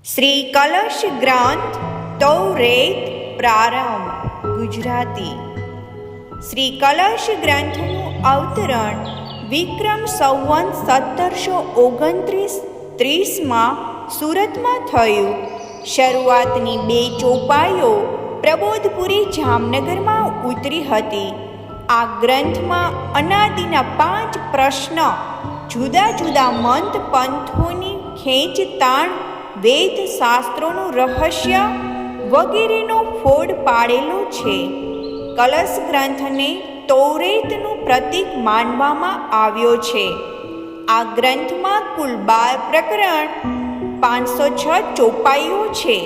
શ્રી કલશ ગ્રંથ તૌરેત પ્રારંભ ગુજરાતી. શ્રી કલશ ગ્રંથનું અવતરણ વિક્રમ સંવત 1729 સુરતમાં થયું. શરૂઆતની 2 ચોપાઈઓ પ્રબોધપુરી જામનગરમાં ઉતરી હતી. આ ગ્રંથમાં અનાદિના 5 પ્રશ્ન, જુદા જુદા મંત પંથોની ખેંચતાણ, વેદ શાસ્ત્રોનું રહસ્ય વગેરેનો ફોડ પાડેલો છે. કલશ ગ્રંથને તૌરેતનું પ્રતીક માનવામાં આવ્યો છે. આ ગ્રંથમાં કુલ 12 પ્રકરણ, 506 ચોપાઈઓ છે,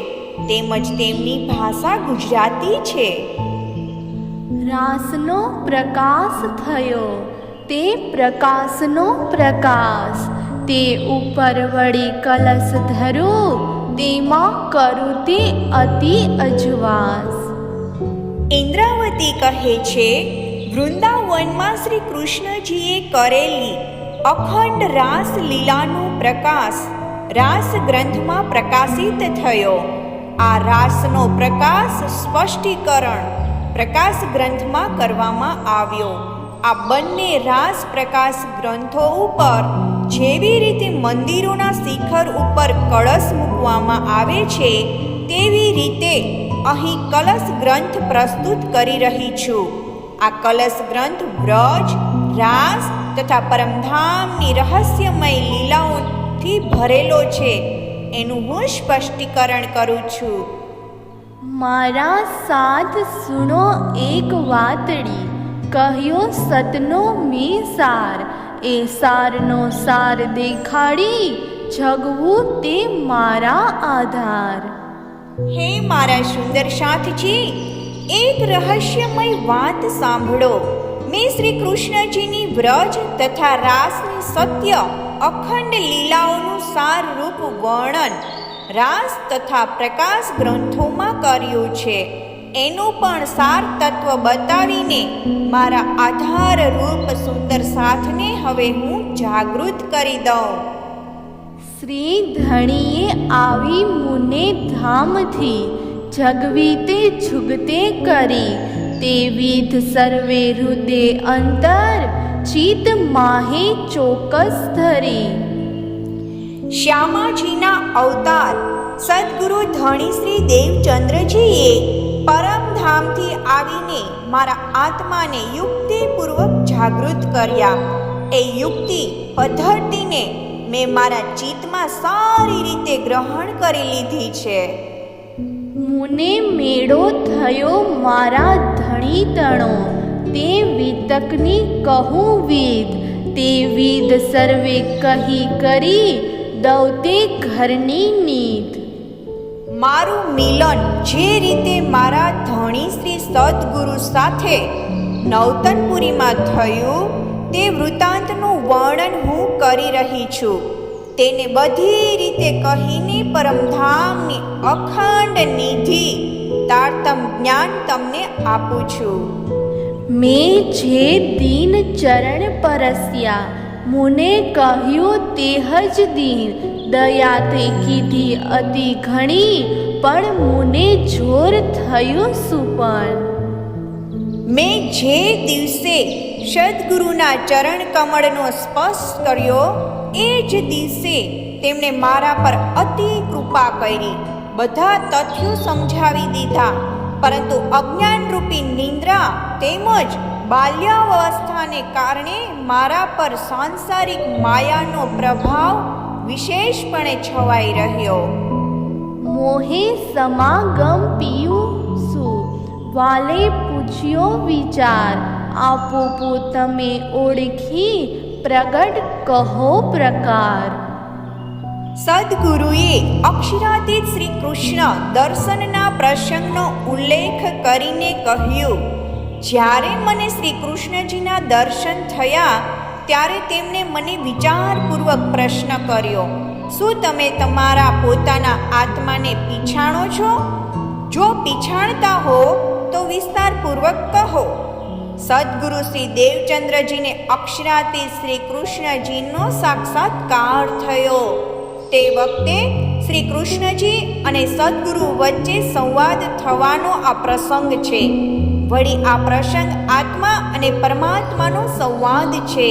તેમજ તેમની ભાષા ગુજરાતી છે. રાસનો પ્રકાશ થયો, તે પ્રકાશનો પ્રકાશ, તે ઉપર વળી કલશ ધરો, તેમાં કરું તે અતિ અજવાસ. ઇન્દ્રાવતી કહે છે, વૃંદાવનમાં શ્રી કૃષ્ણજીએ કરેલી અખંડ રાસ લીલાનો પ્રકાશ રાસ ગ્રંથમાં પ્રકાશિત થયો. આ રાસનો પ્રકાશ સ્પષ્ટીકરણ પ્રકાશ ગ્રંથમાં કરવામાં આવ્યો. આ બંને રાસ પ્રકાશ ગ્રંથો ઉપર જેવી રીતે મંદિરોના શિખર ઉપર કળશ મૂકવામાં આવે છે, તેવી રીતે અહીં કલશ ગ્રંથ પ્રસ્તુત કરી રહી છું. આ કલશ ગ્રંથ વ્રજ, રાસ તથા પરમધામની રહસ્યમય લીલાઓથી ભરેલો છે, એનું હું સ્પષ્ટીકરણ કરું છું. મારા સાથ સુણો એક વાતડી, કહ્યો સતનો મેં સાર, એ સારનો સાર દેખાડી, જગવું તે મારા આધાર. હે મારા સુંદર સાથજી, એક રહસ્યમય વાત સાંભળો. મેં શ્રી કૃષ્ણજીની વ્રજ તથા રાસની સત્ય અખંડ લીલાઓનું સાર રૂપ વર્ણન રાસ તથા પ્રકાશ ગ્રંથોમાં કર્યું છે. એનું પણ સાર તત્વ બતાવીને મારા આધાર રૂપ સુંદર સાથને હવે હું જાગૃત કરી દઉં. શ્રી ધણીએ આવી મુને ધામથી, જગવી તે જુગતે કરી, તે વિધ સર્વે હૃદય અંતર, ચિત માહે ચોકસ ધરી. શ્યામાજીના અવતાર સદગુરુ ધણી શ્રી દેવચંદ્રજીએ પરમધામથી આવીને મારા આત્માને યુક્તિપૂર્વક જાગૃત કર્યા. એ યુક્તિ પદ્ધતિને મેં મારા ચિત્તમાં સારી રીતે ગ્રહણ કરી લીધી છે. મુને મેળો થયો મારા ધણી તણો, તે વિતકની કહું વિદ, તે વિદ સર્વે કહી કરી, દઉં તે ઘરની નીત. મારું મિલન જે રીતે મારા ધણી શ્રી સદગુરુ સાથે નવતનપુરીમાં થયું, તે વૃત્તાંતનું વર્ણન હું કરી રહી છું. તેને બધી રીતે કહીને પરમધામની અખંડ નિધિ તારતમ જ્ઞાન તમને આપું છું. મેં જે દીન ચરણ પરસ્યા, મુને કહ્યું તે જ દીન, દયા તે કીધી અતિ ઘણી, પણ મુને જોર થયું સુપન. મેં જે દિવસે સદગુરુના ચરણ કમળનો સ્પર્શ કર્યો, એ જ દિવસે તેમણે મારા પર અતિ કૃપા કરી, બધા તથ્યો સમજાવી દીધા. પરંતુ અજ્ઞાનરૂપી નિંદ્રા તેમજ બાલ્યાવસ્થાને કારણે મારા પર સાંસારિક માયાનો પ્રભાવ વિશેષપણે છવાઈ રહ્યો. મોહે સમાગમ પીયું સુ, વાલે પૂછ્યો વિચાર, આપો તમે ઓળખી, પ્રગટ કહો પ્રકાર. સદગુરુએ અક્ષરાતીત શ્રી કૃષ્ણ દર્શનના પ્રસંગનો ઉલ્લેખ કરીને કહ્યું, જ્યારે મને શ્રી કૃષ્ણજીના દર્શન થયા, ત્યારે તેમણે મને વિચારપૂર્વક પ્રશ્ન કર્યો, શું તમે તમારા પોતાના આત્માને પીછાણો છો? જો પીછાણતા હો તો વિસ્તારપૂર્વક કહો. સદગુરુ શ્રી દેવચંદ્રજીને અક્ષરાતીત શ્રી કૃષ્ણજીનો સાક્ષાત્કાર થયો. તે વખતે શ્રી કૃષ્ણજી અને સદ્ગુરુ વચ્ચે સંવાદ થવાનો આ પ્રસંગ છે. વળી આ પ્રસંગ આત્મા અને પરમાત્માનો સંવાદ છે.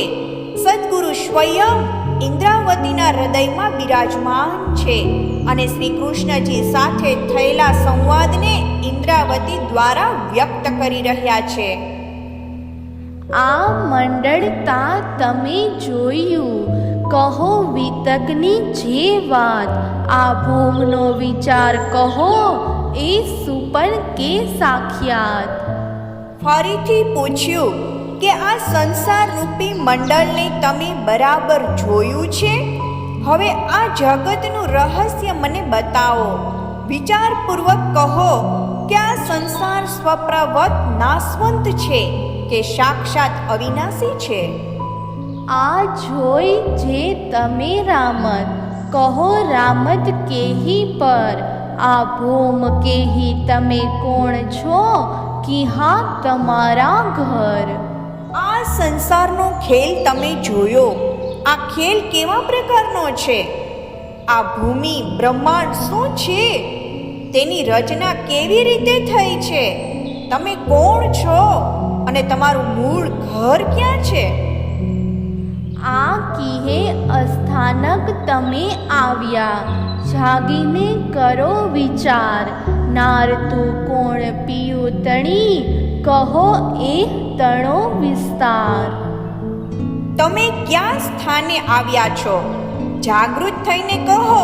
સદ્ગુરુ સ્વયં ઇન્દ્રાવતીના હૃદયમાં બિરાજમાન છે અને શ્રી કૃષ્ણજી સાથે થયેલા સંવાદને ઇન્દ્રાવતી દ્વારા વ્યક્ત કરી રહ્યા છે. આ મંડળતા તમે જોયું, કહો વિતકની જે વાત, આ ભોમનો વિચાર કહો, એ સુપન કે સાખ્યાત. ફરીથી પૂછ્યું કે આ સંસાર રૂપી મંડળને તમે બરાબર જોયું છે? હવે આ જગતનું રહસ્ય મને બતાવો. વિચારપૂર્વક કહો કે આ સંસાર સ્વપ્રવત નાશવંત છે કે સાક્ષાત અવિનાશી છે? આ જોઈ જે તમે રામત, કહો રામત કેહી પર, આ ભોમ કેહી તમે કોણ છો, કિહા તમારા ઘર. આ સંસારનો ખેલ તમે જોયો. આ ખેલ કેવા પ્રકારનો છે? આ ભૂમિ બ્રહ્માંડ શું છે? તેની રચના કેવી રીતે થઈ છે? તમે કોણ છો અને તમારું મૂળ ઘર ક્યાં છે? આ કીહે અસ્થાનક તમે આવ્યા, જાગીને કરો વિચાર, નારતું કોણ પીયું તણી, કહો એ તણો વિસ્તાર. તમે ક્યાં સ્થાને આવ્યા છો? જાગૃત થઈને કહો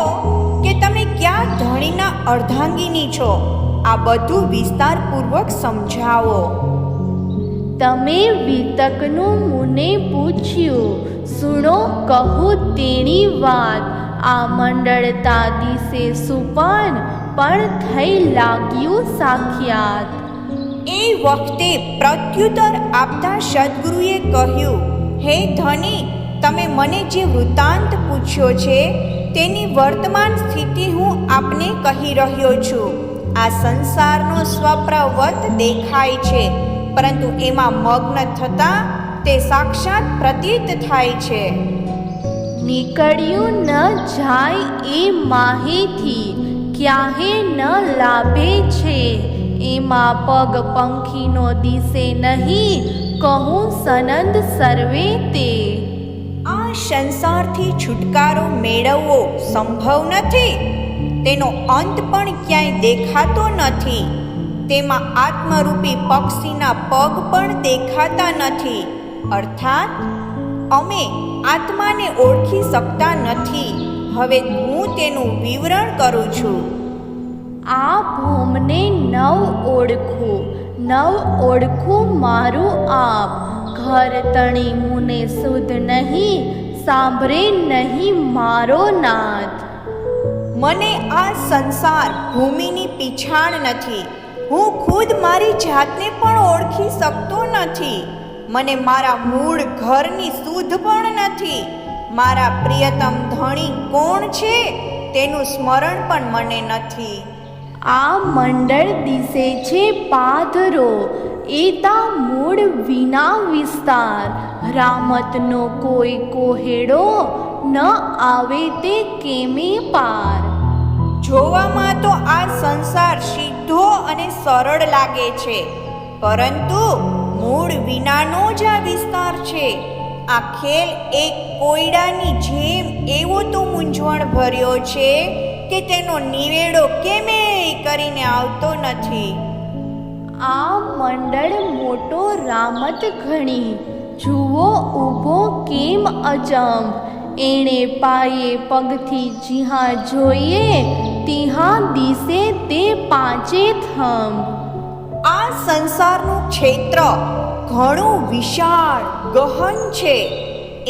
કે તમે ક્યાં ધણીના અર્ધાંગીની છો. આ બધું વિસ્તારપૂર્વક સમજાવો. તમે વિતકનું મુને પૂછ્યું, સુણો કહું તેની વાત, આ મંડળતા દિશે સુપન, પણ થઈ લાગ્યું સાખ્યાત. એ વખતે પ્રત્યુત્તર આપતા સદ્ગુરુએ કહ્યું, હે ધની, તમે મને જે વૃત્તાંત પૂછ્યો છે તેની વર્તમાન સ્થિતિ હું આપને કહી રહ્યો છું. આ સંસારનો સ્વપ્રવત દેખાય છે, પરંતુ એમાં મગ્ન થતાં તે સાક્ષાત પ્રતીત થાય છે. નીકળ્યું ન જાય એ માહેથી, ક્યાહે ન લાભે છે, એમાં પગ પંખીનો દિશે નહીં, કહું સનંદ સર્વે તે. આ સંસારથી છુટકારો મેળવવો સંભવ નથી. તેનો અંત પણ ક્યાંય દેખાતો નથી. તેમાં આત્મરૂપી પક્ષીના પગ પણ દેખાતા નથી. અર્થાત અમે આત્માને ઓળખી શકતા નથી. હવે હું તેનું વિવરણ કરું છું. આ ભૂમને નવ ઓળખું, નવ ઓળખું મારું આપ, ઘર તણી મુને સુધ નહીં, સાંભળે નહીં મારો નાથ. મને આ સંસાર ભૂમિની પીછાણ નથી. હું ખુદ મારી જાતને પણ ઓળખી શકતો નથી. મને મારા મૂળ ઘરની સુધ પણ નથી. મારા પ્રિયતમ ધણી કોણ છે તેનું સ્મરણ પણ મને નથી. આ મંડળ દિશે છે પાધરો, એતા મૂળ વિના વિસ્તાર, રામતનો કોઈ કોહેડો, ન આવે તે કેમે પાર. જોવામાં તો આ સંસાર સીધો અને સરળ લાગે છે, પરંતુ મૂળ વિનાનો જ આ વિસ્તાર છે. આ ખેલ એક કોયડાની જેમ એવો તો મૂંઝવણ ભર્યો છે કે તેનો નિવેડો કેમે કરીને આવતો નથી. આ મંડળ મોટો રામત ઘણી, જુઓ ઊભો કેમ અચંબ, એણે પાયે પગથી જ્યાં જોઈએ, ત્યાં દિશે તે પાંચે થંભ. આ સંસારનું ક્ષેત્ર ઘણું વિશાળ ગહન છે.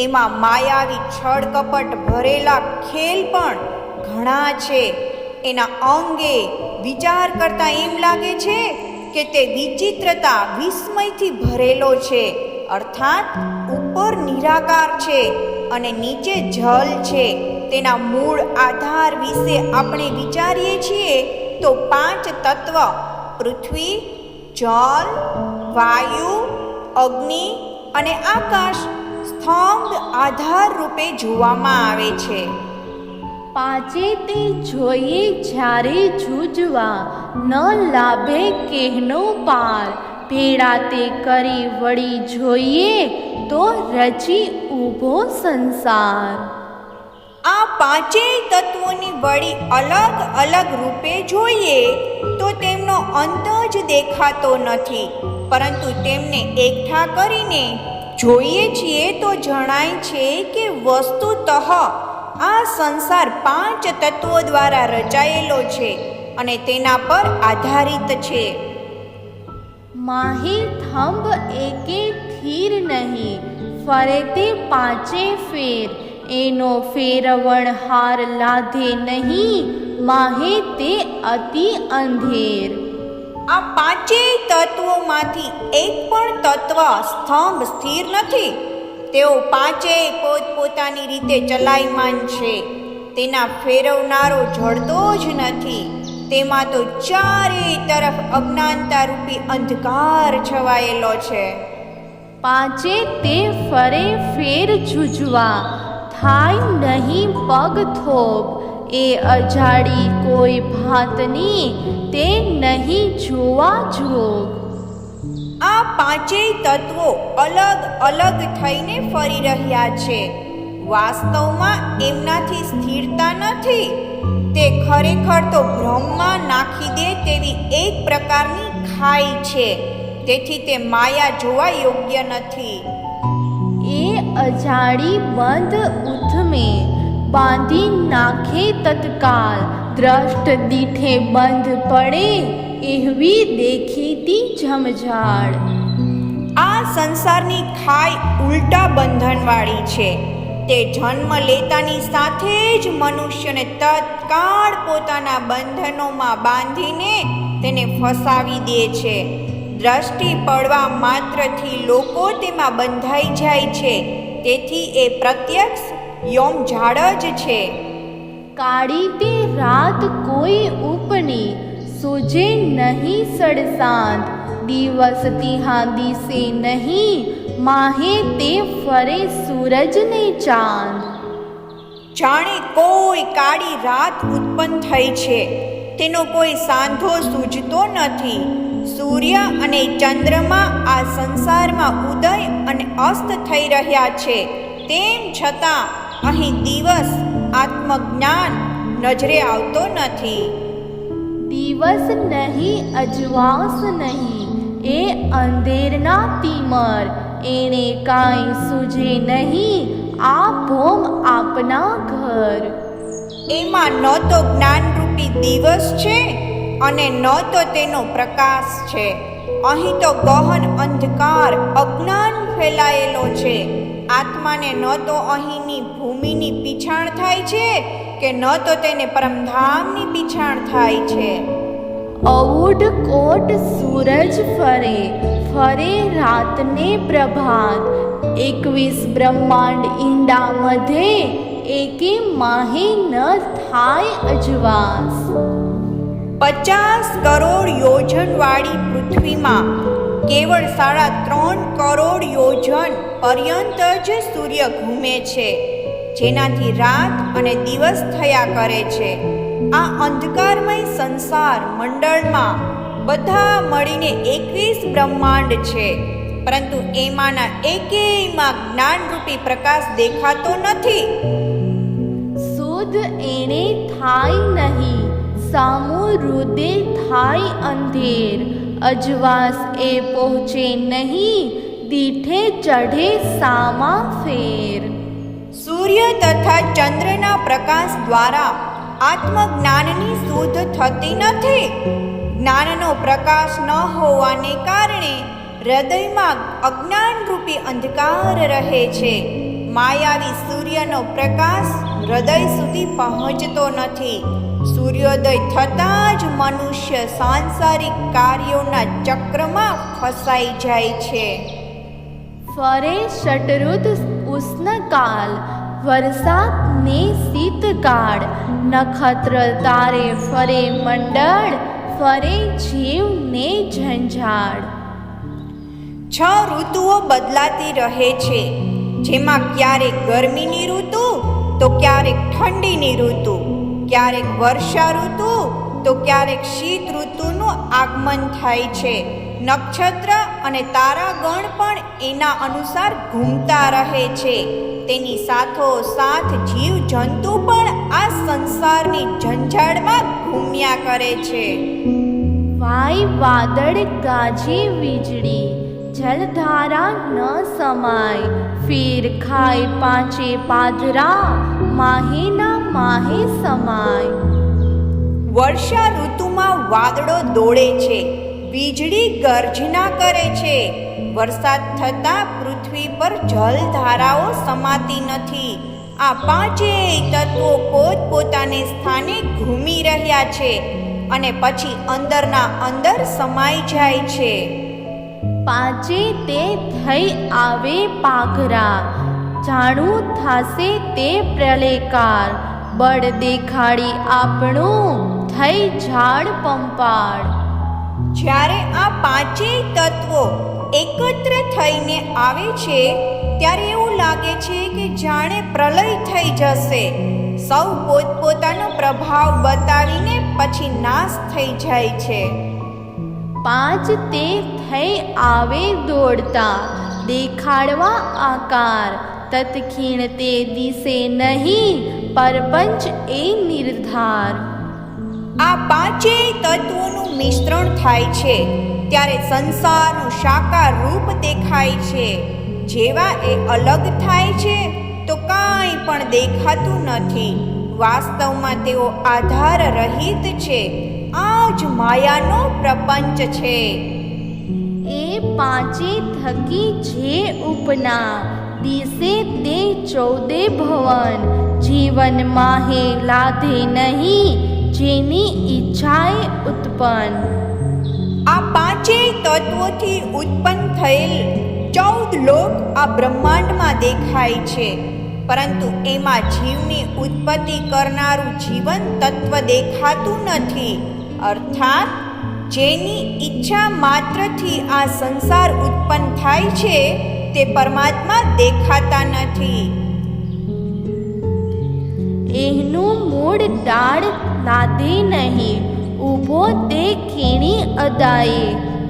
એમાં માયાવી છળ કપટ ભરેલા ખેલ પણ ઘણા છે. એના અંગે વિચાર કરતા એમ લાગે છે કે તે વિચિત્રતા વિસ્મયથી ભરેલો છે. અર્થાત ઉપર નિરાકાર છે અને નીચે જલ છે. તેના મૂળ આધાર વિશે આપણે વિચારીએ છીએ તો 5 તત્વ પૃથ્વી, જલ, વાયુ, અગ્નિ અને આકાશ સ્તંભ આધાર રૂપે જોવામાં આવે છે. પાંચે તે જોઈએ જ્યારે જૂજવા, ન લાભે કેહનો પાર. ભેળા તે કરી વળી જોઈએ, તો રચી ઊભો સંસાર. આ પાંચેય તત્વોની વળી અલગ અલગ રૂપે જોઈએ તો તેમનો અંત જ દેખાતો નથી, પરંતુ તેમને એકઠા કરીને જોઈએ છીએ તો જણાય છે કે વસ્તુતઃ આ સંસાર પાંચ તત્વો દ્વારા રચાયેલો છે અને તેના પર આધારિત છે. માહી થંભ એકે થીર નહીં, ફરે તે પાંચે ફેર. એનો ફેરવણ હાર લાધે નહીં, માહે તે અતિ અંધેર. આ પાંચેય તત્વોમાંથી એક પણ તત્વ સ્તંભ સ્થિર નથી. તેઓ પાંચેય પોતપોતાની રીતે ચલાયમાન છે. તેના ફેરવનારો જડતો જ નથી. તેમાં તો ચારેય તરફ અજ્ઞાનતારૂપી અંધકાર છવાયેલો છે. પાંચે તે ફરે ફેર જૂજવા, થાય નહીં પગ થોપ. એ અજાડી કોઈ ભાતની, તે નહીં જોવા જોગ. આ પાંચેય તત્વો અલગ અલગ થઈને ફરી રહ્યા છે. વાસ્તવમાં એમનાથી સ્થિરતા નથી. તે ખરેખર તો ભ્રમમાં નાખી દે તેવી એક પ્રકારની ખાઈ છે. તેથી તે માયા જોવા યોગ્ય નથી. એ અજાડી બંધ ઉથમે, બાંધી નાખે તત્કાલ. દ્રષ્ટ દીઠે બંધ પડે, એહવી દેખીતી જમઝાળ. આ સંસારની ખાઈ ઉલટા બંધનવાળી છે. તે જન્મ લેતાની સાથે જ મનુષ્યને તત્કાળ પોતાના બંધનોમાં બાંધીને તેને ફસાવી દે છે. દ્રષ્ટિ પડવા માત્રથી લોકો તેમાં બંધાઈ જાય છે. તેથી એ પ્રત્યક્ષ યમઝાળ જ છે. કાળી તે રાત કોઈ ઉપની, સૂજે નહીં સડસાંદ. દિવસ તિહાં દિસે નહીં, માહે તે ફરે સૂરજ ને ચાંદ. જાણે કોઈ કાળી રાત ઉત્પન્ન થઈ છે, તેનો કોઈ સાંધો સૂઝતો નથી. સૂર્ય અને ચંદ્રમા આ સંસારમાં ઉદય અને અસ્ત થઈ રહ્યા છે. તેમ છતાં અહીં દિવસ આત્મજ્ઞાન નજરે આવતો નથી. દિવસ નહીં અજવાસ નહીં, એ અંધેરના તીમર. એણે કાંઈ સૂજે નહીં, આ ભોમ આપના ઘર. એમાં ન તો જ્ઞાનરૂપી દિવસ છે અને ન તો તેનો પ્રકાશ છે. અહીં તો ગહન અંધકાર અજ્ઞાન ફેલાયેલો છે. આત્માને ન તો અહીંની ભૂમિની પીછાણ થાય છે કે ન તો તેને પરમધામની પીછાણ થાય છે. અવૂઢ કોટ સૂરજ ફરે, ફરે રાતને પ્રભાત. 21 બ્રહ્માંડ ઈંડા મધે, એકે માહે ન થાય અજવાસ. 50 કરોડ યોજનવાળી પૃથ્વીમાં કેવળ 3.5 કરોડ યોજન પર્યંત જ સૂર્ય ઘૂમે છે, જેનાથી રાત અને દિવસ થયા કરે છે. આ અંધકારમય સંસાર મંડળમાં બધા મળીને 21 બ્રહ્માંડ છે, પરંતુ એમાંના એકેયમાં જ્ઞાનરૂપી પ્રકાશ દેખાતો નથી. શુદ્ધ એણે થાય નહીં, સામું રુદે થાય અંધેર. અજવાસ એ પહોંચે નહીં, દીઠે ચઢે સામા ફેર. સૂર્ય તથા ચંદ્રના પ્રકાશ દ્વારા આત્મજ્ઞાનની શોધ થતી નથી. જ્ઞાનનો પ્રકાશ ન હોવાને કારણે હૃદયમાં અજ્ઞાનરૂપી અંધકાર રહે છે. માયાવી સૂર્યનો પ્રકાશ હૃદય સુધી પહોંચતો નથી. સૂર્યોદય થતાં જ મનુષ્ય સાંસારિક કાર્યોના ચક્રમાં ફસાઈ જાય છે. ફરે શટરુત ઉષ્ણકાલ, વરસાદ ને શીતકાળ. નક્ષત્ર તારે ફરે મંડળ, ફરે જીવ ને ઝંઝાળ. 6 ઋતુઓ બદલાતી રહે છે, જેમાં ક્યારેક ગરમીની ઋતુ તો ક્યારેક ઠંડીની ઋતુ. ક્યારેક વર્ષા ઋતુ તો ક્યારેક શીત ઋતુનું આગમન થાય છે. નક્ષત્ર અને તારાગણ પણ એના અનુસાર ઘૂમતા રહે છે. તેની સાથોસાથ જીવજંતુ પણ આ સંસારની ઝંઝાળમાં ઘૂમ્યા કરે છે. વાય વાદળ ગાજે વીજળી, જલધારા ન સમાય, ફેર ખાય પાંચે પાદરા, માહેના માહે સમાય. વર્ષા ઋતુમાં વાદળો દોડે છે, વીજળી ગર્જના કરે છે. વરસાદ થતાં પૃથ્વી પર જલધારાઓ સમાતી નથી. આ પાંચેય તત્વો પોતપોતાને સ્થાને ઘૂમી રહ્યા છે અને પછી અંદરના અંદર સમાઈ જાય છે. પાંચે તે થઈ આવે પાઘરા, જાણું થાશે તે પ્રલયકાર, બળ દેખાડી આપણું થઈ ઝાડ પંપાળ. જ્યારે આ પાંચેય તત્વો એકત્ર થઈને આવે છે ત્યારે એવું લાગે છે કે જાણે પ્રલય થઈ જશે. સૌ પોતપોતાનો પ્રભાવ બતાવીને પછી નાશ થઈ જાય છે. પાંચ તે થઈ આવે દોડતા, દેખાડવા આકાર, તત્ક્ષીણ તે દિશે નહીં, પરપંચ એ નિર્ધાર. આ પાંચેય તત્વોનું મિશ્રણ થાય છે ત્યારે સંસારનું સાકાર રૂપ દેખાય છે. જેવા એ અલગ થાય છે તો કાંઈ પણ દેખાતું નથી. વાસ્તવમાં તેઓ આધાર રહિત છે. આ જ માયાનો પ્રપંચ છે. એ પાંચે થકી જે ઉપના, દિશે તે ચૌદે ભવન, જીવન માહે લાધે નહીં, જેની ઈચ્છાએ ઉત્પન્ન. આ પાંચેય તત્વોથી ઉત્પન્ન થયેલ 14 લોક આ બ્રહ્માંડમાં દેખાય છે, પરંતુ એમાં જીવની ઉત્પત્તિ કરનારું જીવન તત્વ દેખાતું નથી. અર્થાત જેની ઈચ્છા માત્રથી આ સંસાર ઉત્પન્ન થાય છે તે પરમાત્મા દેખાતા નથી. એનું મૂળ ડાળ લાદે નહીં, ઊભો તે ખીણી અદાએ,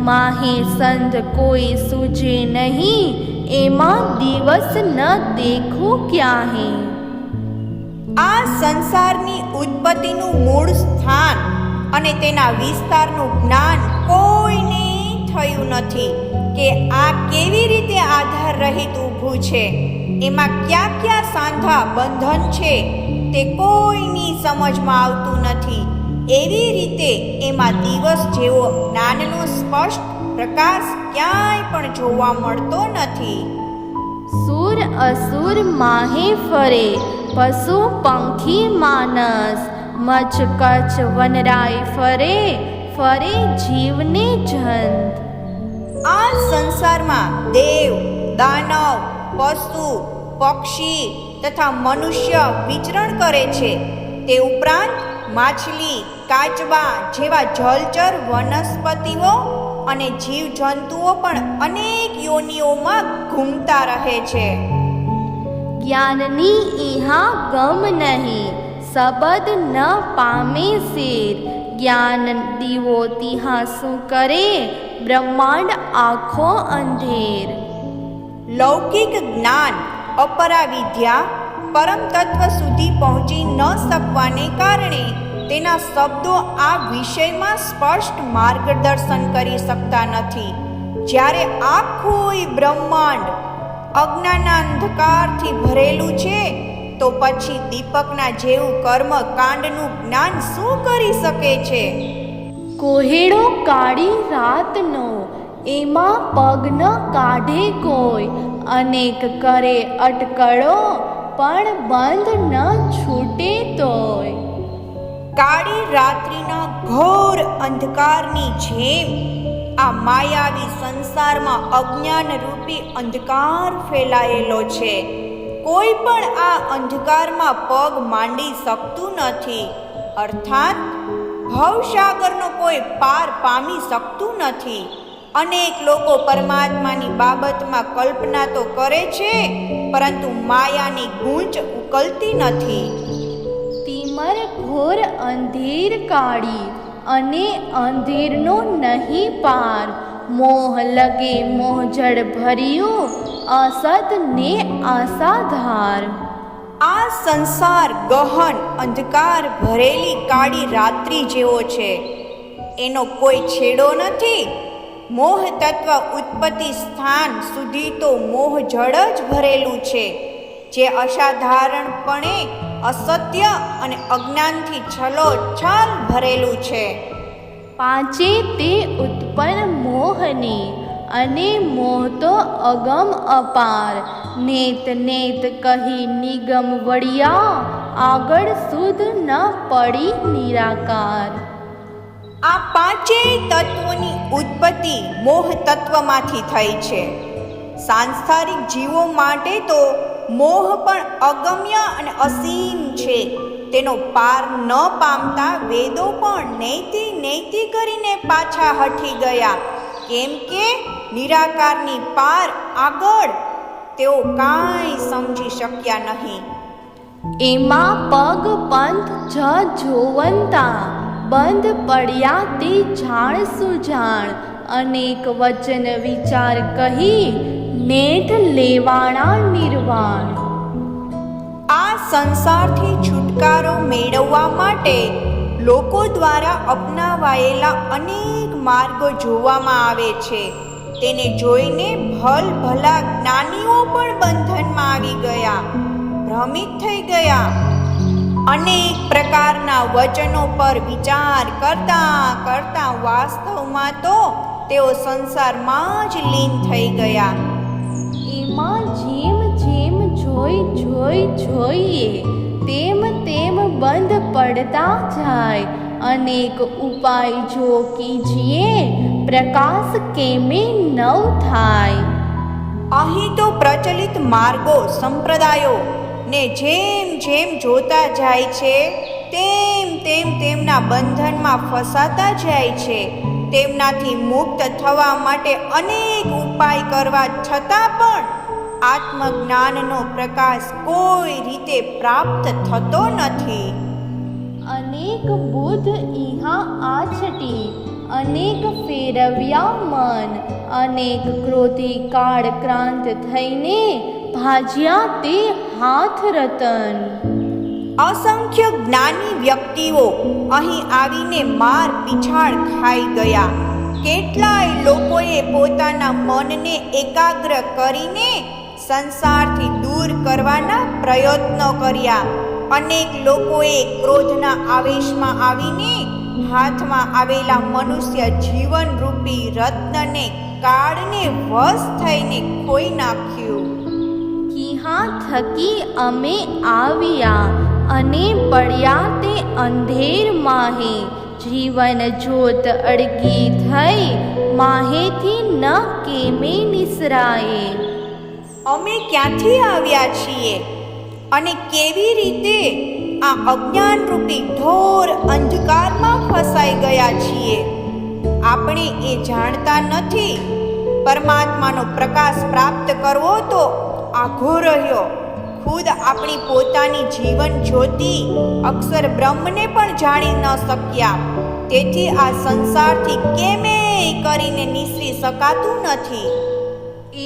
માહે સંધ કોઈ સૂજે નહીં, એમાં દિવસ ન દેખું ક્યાહે. આ સંસારની ઉત્પત્તિનું મૂળ સ્થાન અને તેના વિસ્તારનું જ્ઞાન કોઈને થયું નથી કે આ કેવી રીતે આધાર રહિત ઊભું છે, એમાં ક્યાં ક્યાં સાંધા બંધન છે તે કોઈની સમજમાં આવતું નથી. એવી રીતે એમાં દિવસ જેવો જ્ઞાનનો સ્પષ્ટ પ્રકાશ ક્યાંય પણ જોવા મળતો નથી. સુર અસુર માહે ફરે, પશુ પંખી માનસ, મચ કચ્છ વનરાય ફરે, ફરે જીવને જંત. આ સંસારમાં દેવ, દાનવ, પશુ, પક્ષી તથા મનુષ્ય વિચરણ કરે છે. તે ઉપરાંત માછલી, કાચબા જેવા જલચર વનસ્પતિઓ અને જીવજંતુઓ પણ અનેક યોનિઓમાં ઘૂમતા રહે છે. જ્ઞાનની ઇહા ગમ નહીં, સબદ ન પામે શેર, જ્ઞાન દીવો તિહા શું કરે, બ્રહ્માંડ આખો અંધેર. લૌકિક જ્ઞાન, અપરાવિદ્યા પરમ તત્વ સુધી પહોંચી ન શકવાને કારણે તેના શબ્દો આ વિષયમાં સ્પષ્ટ માર્ગદર્શન કરી શકતા નથી. જ્યારે આખું બ્રહ્માંડ અજ્ઞાનના અંધકારથી ભરેલું છે તો પછી દીપકના જેવું કર્મ કાંડનું જ્ઞાન શું કરી શકે છે? કોહેડો કાળી રાતનો, એમાં પગ ન કાઢે કોઈ, અનેક કરે અટકળો, પણ બંધ ન છૂટે તોય. કાળી રાત્રિના ઘોર અંધકારની જેમ આ માયાવી સંસારમાં અજ્ઞાન રૂપી અંધકાર ફેલાયેલો છે. કોઈ પણ આ અંધકારમાં પગ માંડી શકતું નથી. અર્થાત ભવસાગરનો કોઈ પાર પામી શકતું નથી. અનેક લોકો પરમાત્માની બાબતમાં કલ્પના તો કરે છે, પરંતુ માયાની ગૂંચ ઉકલતી નથી. તિમય ઉપર ઘોર અંધેર કાળી, અને અંધેરનો નહીં પાર. મોહ લગે મોહજળ ભર્યું, અસત ને આશાધાર. આ સંસાર ગહન અંધકાર ભરેલી કાળી રાત્રિ જેવો છે. એનો કોઈ છેડો નથી. મોહ તત્વ ઉત્પત્તિ સ્થાન સુધી તો મોહ જળ જ ભરેલું છે, જે અસાધારણપણે અસત્ય અને અજ્ઞાનથી છલોછલ ભરેલું છે. પાંચે તે ઉત્પન્ન મોહની, અને મોહ તો અગમ અપાર. નેત નેત કહી નિગમ વળિયા, આગળ સુધ ન પડી નિરાકાર. આ પાંચેય તત્વોની ઉત્પત્તિ મોહ તત્વમાંથી થઈ છે. સાંસારિક જીવો માટે તો મોહ પણ અગમ્ય અને અસીમ છે. તેનો પાર ન પામતા વેદો પણ નૈતિ નૈતિ કરીને પાછા હટી ગયા, કેમ કે નિરાકારની પાર આગળ તેઓ કાંઈ સમજી શક્યા નહીં. એમાં પગ પંથ જોવંતા, બંધ પડ્યા તે જાણ સુજાણ. અનેક વચન વિચાર કહી, નેઠ લેવાણા નિર્વાણ. આ સંસારથી છુટકારો મેળવવા માટે લોકો દ્વારા અપનાવાયેલા અનેક માર્ગો જોવામાં આવે છે. તેને જોઈને ભલા જ્ઞાનીઓ પણ બંધનમાં આવી ગયા, ભ્રમિત થઈ ગયા. અનેક પ્રકારના વચનો પર વિચાર કરતા કરતા વાસ્તવમાં તો તેઓ સંસારમાં જ લીન થઈ ગયા. એમાં જેમ જેમ જોઈએ તેમ તેમ બંધ પડતા જાય. અનેક ઉપાય જો કીજીએ, પ્રકાશ કેમે નવ થાય. અહીં તો પ્રચલિત માર્ગો સંપ્રદાયો ને જેમ જેમ જોતા જાય છે, તેમ તેમ તેમના બંધનમાં ફસાતા જાય છે. તેમનાથી મુક્ત થવા માટે અનેક ઉપાય કરવા છતાં પણ આત્મજ્ઞાનનો પ્રકાશ કોઈ રીતે પ્રાપ્ત થતો નથી. અનેક બુદ્ધ ઇહા આછટી, અનેક ફેરવ્યા મન. અનેક ક્રોધી કાળ ક્રાંત થઈને, ભાજ્યા તે હાથ રતન. અસંખ્ય જ્ઞાની વ્યક્તિઓ અહીં આવીને માર પીછાડ ખાઈ ગયા. કેટલાય લોકોએ પોતાના મનને એકાગ્ર કરીને સંસારથી દૂર કરવાના પ્રયત્નો કર્યા. અનેક લોકોએ ક્રોધના આવેશમાં આવીને હાથમાં આવેલા મનુષ્ય જીવન રૂપી રત્નને કાળને વશ થઈને ખોઈ નાખ્યું. કિહા થકી અમે આવ્યા, અને પડ્યા તે અંધેર માહે. જીવન જ્યોત અડગી થઈ, માહેથી ન કેમે નિસરાએ. અમે ક્યાંથી આવ્યા છીએ અને કેવી રીતે આ અજ્ઞાન રૂપી ઘોર અંધકારમાં ફસાઈ ગયા છીએ? આપણે એ જાણતા નથી. પરમાત્માનો પ્રકાશ પ્રાપ્ત કરવો તો આઘો રહ્યો. ખુદ આપણી પોતાની જીવન જ્યોતિ અક્ષર બ્રહ્મને પણ જાણી ન શક્યા. તેથી આ સંસારથી કેમે કરીને નિસરી શકાતું નથી.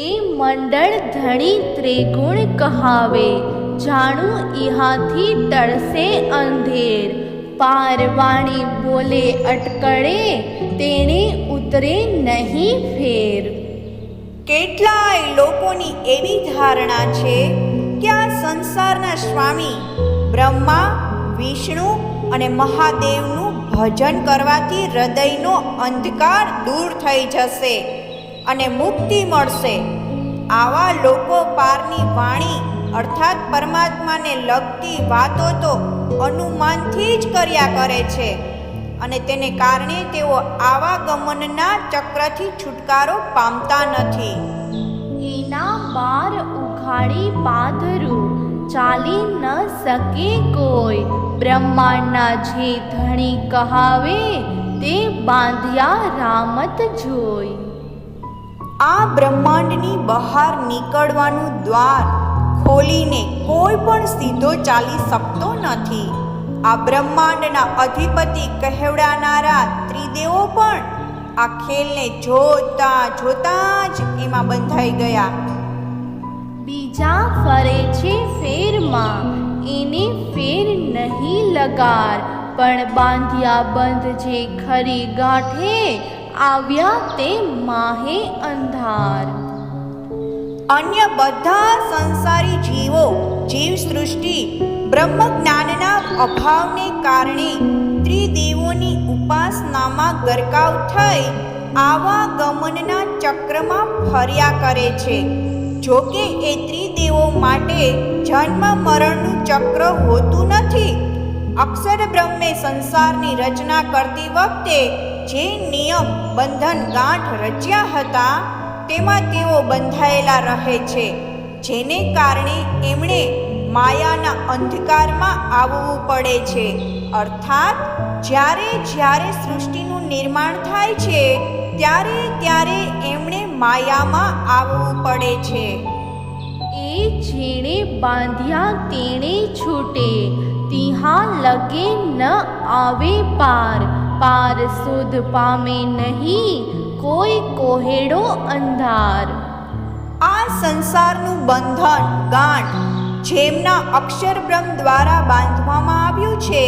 એ મંડળ ધણી ત્રિગુણ કહાવે, જાણું ઇહાથી ટળશે અંધેર. પારવાણી બોલે અટકળે, તેને ઉતરે નહીં ફેર. કેટલાય લોકોની એવી ધારણા છે કે આ સંસારના સ્વામી બ્રહ્મા, વિષ્ણુ અને મહાદેવનું ભજન કરવાથી હૃદયનો અંધકાર દૂર થઈ જશે અને મુક્તિ મળશે. આવા લોકો પારની વાણી અર્થાત પરમાત્માને લગતી વાતો તો અનુમાનથી જ કર્યા કરે છે, અને તેને કારણે તેઓ આવાગમનના ચક્રથી છુટકારો પામતા નથી. એના બાર ઉઘાડી પાથરું, ચાલી ન શકે કોઈ. બ્રહ્માંડના જે ધણી કહાવે, તે બાંધ્યા રામત જોઈ. આ બ્રહ્માંડની બહાર નીકળવાનું દ્વાર ખોલીને કોઈ પણ સીધો ચાલી શકતો નથી. આ બ્રહ્માંડના અધિપતિ કહેવડાનારા ત્રિદેવો પણ આ ખેલને જોતા જોતા જ એમાં બંધાઈ ગયા. બીજા ફરે છે ફેરમાં, એને ફેર નહીં લગાર, પણ બાંધ્યા બંધ જે ખરી ગાંઠે, આવ્યા તે માહે અંધાર. અન્ય બધા સંસારી જીવો જીવ સૃષ્ટિ બ્રહ્મ જ્ઞાનના અભાવને કારણે ત્રિદેવોની ઉપાસનામાં ગરકાવ થઈ આવા ગમનના ચક્રમાં ફર્યા કરે છે. જોકે એ ત્રિદેવો માટે જન્મ મરણનું ચક્ર હોતું નથી. અક્ષર બ્રહ્મે સંસારની રચના કરતી વખતે જે નિયમ બંધન ગાંઠ રચ્યા હતા તેમાં તેઓ બંધાયેલા રહે છે, જેને કારણે એમણે માયાના અંધકારમાં આવવું પડે છે. અર્થાત જ્યારે જ્યારે સૃષ્ટિનું નિર્માણ થાય છે ત્યારે ત્યારે એમણે માયામાં આવવું પડે છે. એ જેણે બાંધ્યા તેણે છૂટે, તિહા લગે ન આવે પાર, પાર સુધ પામે નહીં કોઈ કોહેડો અંધાર. આ સંસારનું બંધન ગાંઠ જેમના અક્ષર બ્રહ્મ દ્વારા બાંધવામાં આવ્યું છે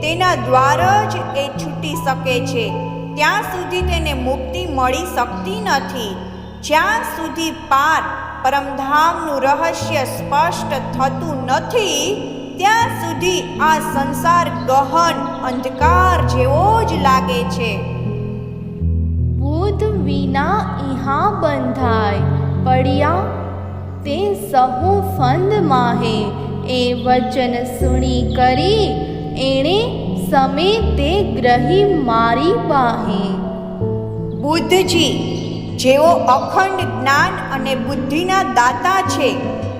તેના દ્વારા જ એ છૂટી શકે છે. ત્યાં સુધી તેને મુક્તિ મળી શકતી નથી. જ્યાં સુધી પાર પરમધામનું રહસ્ય સ્પષ્ટ થતું નથી ત્યાં સુધી આ સંસાર ગહન અંધકાર જેવો જ લાગે છે. બુધ વિના ઇહા બંધાય, પડ્યા તે સહુ ફંદ માહે, એ વચન સુણી કરી એણે સમે તે ગ્રહી મારી બાહે. બુદ્ધજી જેઓ અખંડ જ્ઞાન અને બુદ્ધિના દાતા છે,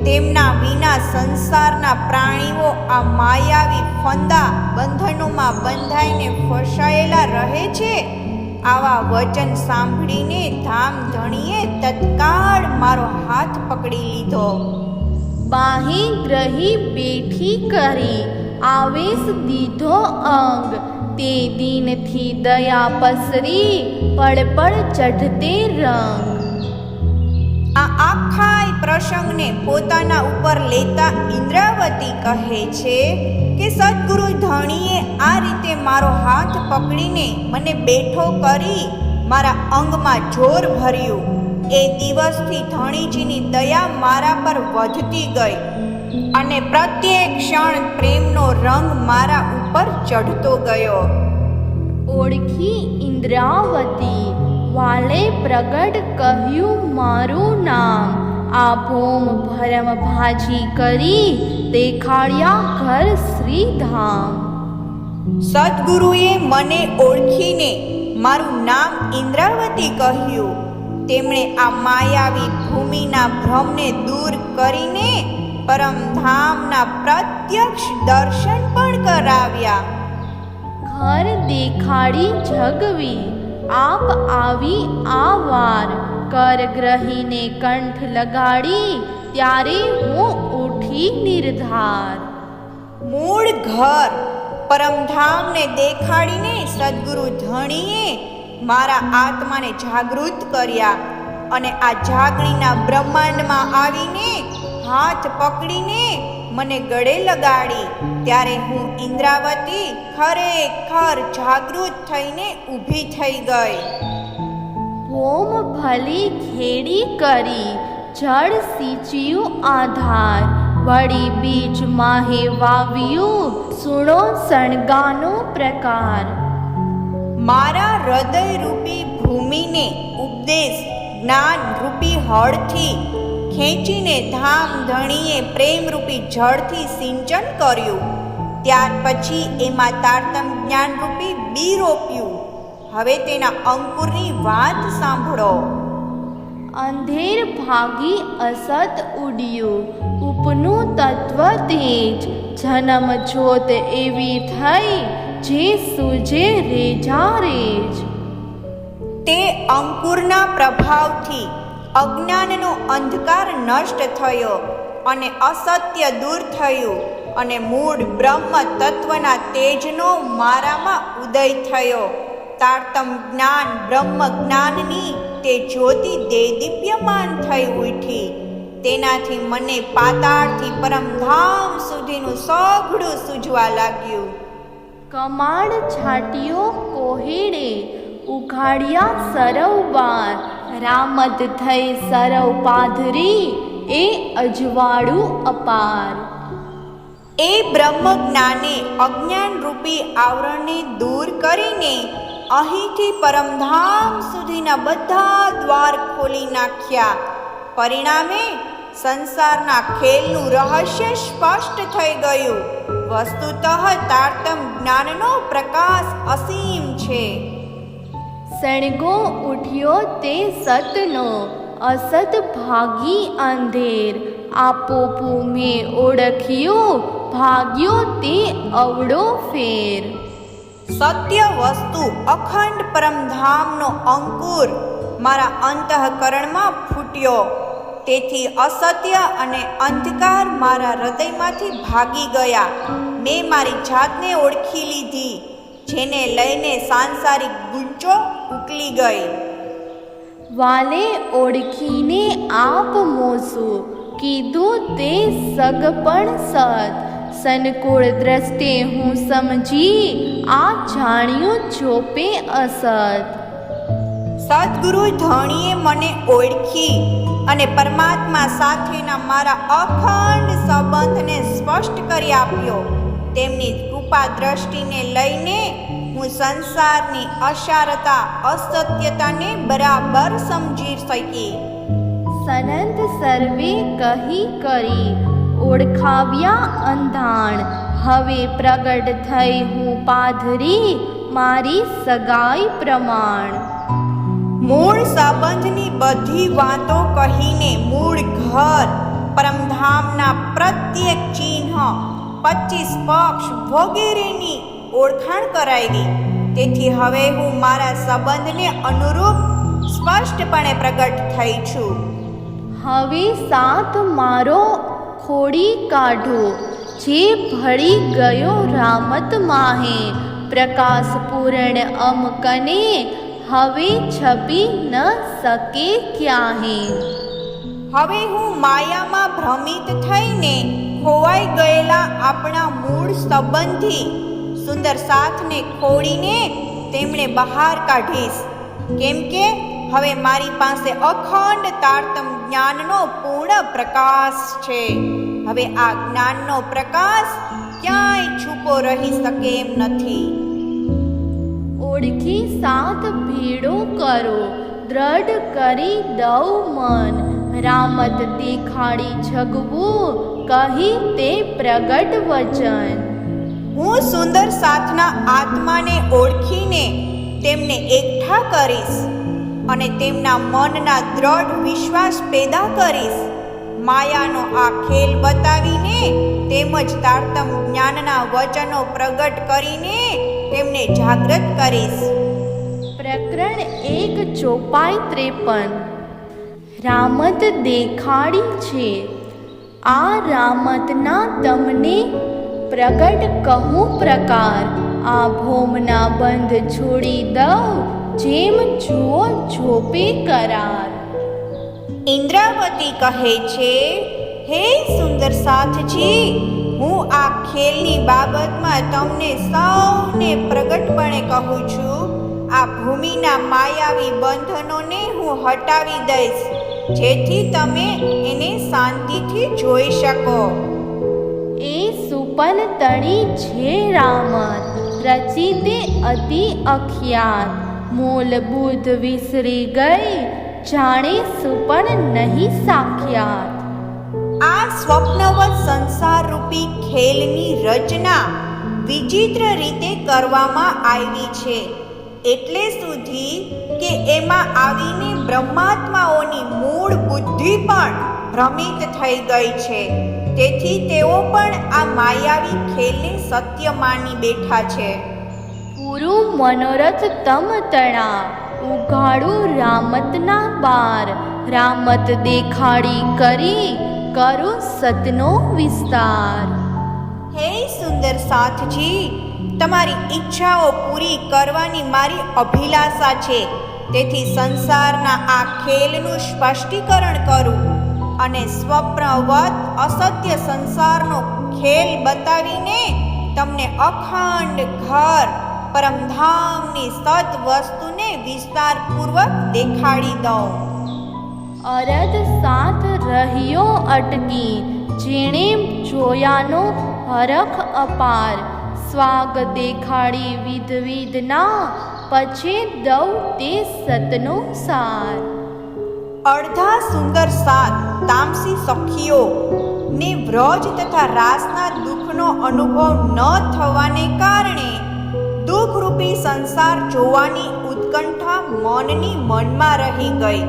તેમના વિના સંસારના પ્રાણીઓ આ માયાવી ફંદા બંધનોમાં બંધાઈને ફસાયેલા રહે છે. આવા વચન સાંભળીને ધામધણીએ તત્કાળ મારો હાથ પકડી લીધો. બાહે ગ્રહી બેઠી કરી, આવેશ દીધો અંગ, તે દીનથી દયા પસરી, પડ પડ ચઢતે રંગ. આ આખાય પ્રસંગને પોતાના ઉપર લેતા ઇન્દ્રાવતી કહે છે કે સદ્ગુરુ ધણીએ આ રીતે મારો હાથ પકડીને મને બેઠો કરી મારા અંગમાં જોર ભર્યું. એ દિવસથી ધણીજીની દયા મારા પર વધતી ગઈ અને પ્રત્યેક ક્ષણ પ્રેમનો રંગ મારા ઉપર ચઢતો ગયો. ઓળખી ઇન્દ્રાવતી વાલે પ્રગટ કહ્યું મારું નામ, આ ભોમ ભરમ ભાજી કરી દેખાડ્યા ઘર શ્રીધામ. સદ્ગુરુએ મને ઓળખીને મારું નામ ઇન્દ્રાવતી કહ્યું. તેમણે આ માયાવી ભૂમિના ભ્રમને દૂર કરીને પરમધામના પ્રત્યક્ષ દર્શન પણ કરાવ્યા. ઘર દેખાડી જગવી, આપ આવી આ વાર, કર ગ્રહીને કંઠ લગાડી, ત્યારે હું ઉઠી નિર્ધાર. મૂળ ઘર પરમધામને દેખાડીને સદ્ગુરુ ધણીએ મારા આત્માને જાગૃત કર્યા અને આ જાગણીના બ્રહ્માંડમાં આવીને હાથ પકડીને મને ગળે લગાડી. ત્યારે હું ઇન્દ્રાવતી ખરેખર જાગૃત થઈને ઊભી થઈ ગઈ. ભોમ ભલી ખેડી કરી, જળ સિંચ્યું આધાર, વળી બીજ માહે વાવ્યું, સુણો સણગાનો પ્રકાર. મારા હૃદય રૂપી ભૂમિને ઉપદેશ જ્ઞાન રૂપી હળથી ખેંચીને ધામધણીએ પ્રેમરૂપી જળથી સિંચન કર્યું. ત્યાર પછી એમાં તારતમ જ્ઞાનરૂપી બી રોપ્યું. હવે તેના અંકુરની વાત સાંભળો. અંધેર ભાગી અસત ઉડ્યું, ઉપનું તત્વ તેજ, જન્મ જ્યોત એવી થઈ, જે સૂજે રેજા રેજ. તે અંકુરના પ્રભાવથી અજ્ઞાનનો અંધકાર નષ્ટ થયો અને અસત્ય દૂર થયું. અને મૂળ બ્રહ્મ તત્વના તેજનો મારામાં ઉદય થયો. તારતમ જ્ઞાન બ્રહ્મ જ્ઞાનની તે જ્યોતિ દેદીપ્યમાન થઈ ઉઠી. તેનાથી મને પાતાળથી પરમધામ સુધીનું સઘળું સૂઝવા લાગ્યું. કમાડ છાટીઓ કોહેડે ઉઘાડ્યા સરવ બાર, રામત થઈ સરવ પાધરી એ અજવાળું અપાર. એ બ્રહ્મ જ્ઞાને અજ્ઞાન રૂપી આવરણને દૂર કરીને અહીંથી પરમધામ સુધીના બધા દ્વાર ખોલી નાખ્યા. પરિણામે સંસારના ખેલનું રહસ્ય સ્પષ્ટ થઈ ગયું. વસ્તુતઃ તારતમ જ્ઞાનનો પ્રકાશ અસીમ છે. સણગો ઉઠ્યો તે સતનો, અસત ભાગી અંધેર, આપોપુ મેં ઓળખ્યું, ભાગ્યો તે અવળો ફેર. સત્ય વસ્તુ અખંડ પરમધામનો અંકુર મારા અંતઃકરણમાં ફૂટ્યો. તેથી અસત્ય અને અંધકાર મારા હૃદયમાંથી ભાગી ગયા. મેં મારી જાતને ઓળખી લીધી, જેને લઈને સાંસારિક ગુંચો ઉકલી ગઈ. વાલે ઓળખીને આપ મોસું, કીધું તે સગપણ સત, સનકુળ દ્રષ્ટે હું સમજી, આ જાણ્યું ચોપે અસત. સદગુરુ ધણીએ મને ઓળખી અને પરમાત્મા સાથેના મારા અખંડ સંબંધને સ્પષ્ટ કરી આપ્યો. તેમની કૃપા દ્રષ્ટિને લઈને હું સંસારની અસારતા અસત્યતાને બરાબર સમજી શકી. સનંત સર્વે કહી કરી ઓળખાવ્યા અંધાણ, હવે પ્રગટ થઈ હું પાધરી, મારી સગાઈ પ્રમાણ. મૂળ સંબંધની બધી વાતો કહીને મૂળ ઘર પરમધામના પ્રત્યેક ચિહ્ન 25 પક્ષ વગેરેની ઓળખાણ કરાવી. તેથી હવે હું મારા સંબંધને અનુરૂપ સ્પષ્ટપણે પ્રગટ થઈ છું. હવે સાથ મારો ખોડી કાઢો, જે ભળી ગયો રામત માહે, પ્રકાશ પૂર્ણ અમકને, હવે છપી ન શકે ક્યાહે. હવે હું માયામાં ભ્રમિત થઈને ખોવાઈ ગયેલા આપણા મૂળ સંબંધી સુંદર સાથને ખોડીને તેમણે બહાર કાઢીશ. કેમ કે હવે મારી પાસે અખંડ તારતમ જ્ઞાનનો પૂર્ણ પ્રકાશ છે. હવે આ જ્ઞાનનો પ્રકાશ ક્યાંય છૂપો રહી શકે એમ નથી. ઓળખી સાથ ભેડો કરો, દ્રઢ કરી દઉં મન, રામત દેખાડી જગવું, કહી તે પ્રગટ વચન. હું સુંદર સાથના આત્માને ઓળખીને તેમને એકઠા કરીશ અને તેમના મનના દ્રઢ વિશ્વાસ પેદા કરીશ. માયાનો આ ખેલ બતાવીને તેમજ તારતમ જ્ઞાનના વચનો પ્રગટ કરીને તેમને જાગૃત કરીશ. પ્રકરણ 1 ચોપાઈ 53. રામત દેખાડી છે. આ રામતના તમને પ્રગટ કહું પ્રકાર, આ ભોમના બંધ છોડી દઉં, જેમ જુઓ જોપે કરાર. ઇન્દ્રાવતી કહે છે, હે સુંદર સાથજી, હું આ ખેલની બાબતમાં તમને સૌને પ્રગટપણે કહું છું. આ ભૂમિના માયાવી બંધનોને હું હટાવી દઈશ, જેથી તમે એને શાંતિથી જોઈ શકો. એ સુપન તણી છે રામત, રચિતે અતિ અખ્યાત, મૂલ બુદ્ધ વિસરી ગઈ, જાણે સુપન નહીં સાખ્યાત. આ સ્વપ્નવત સંસાર રૂપી ખેલની રચના વિચિત્ર રીતે કરવામાં આવી છે, એટલે સુધી કે એમાં આવીને બ્રહ્માત્માઓની મૂળ બુદ્ધિ પણ ભ્રમિત થઈ ગઈ છે. તેથી તેઓ પણ આ માયાવી ખેલને સત્ય માની બેઠા છે. પૂરું મનોરથ તમ તણા, ઉઘાડું રામતના બાર, રામત દેખાડી કરી, કરું સતનો વિસ્તાર. હે સુંદર સાથજી, તમારી ઈચ્છાઓ પૂરી કરવાની મારી અભિલાષા છે. તેથી સંસારના આ ખેલનું સ્પષ્ટીકરણ કરું અને સ્વપ્નવત અસત્ય સંસારનો ખેલ બતાવીને તમને અખંડ ઘર પરમધામની સત વસ્તુને વિસ્તારપૂર્વક દેખાડી દઉં. અરદ સાથ રહ્યો અટકી, જેણે જોયાનો હરખ અપાર. સ્વાગ દેખાડી વિધવિધના, પછી દઉં તે સતનો સાર. અડધા સુંદર સાત તામસી સખીઓ ને વ્રજ તથા રાસના દુઃખનો અનુભવ ન થવાને કારણે દુઃખરૂપી સંસાર જોવાની ઉત્કંઠા મનની મનમાં રહી ગઈ.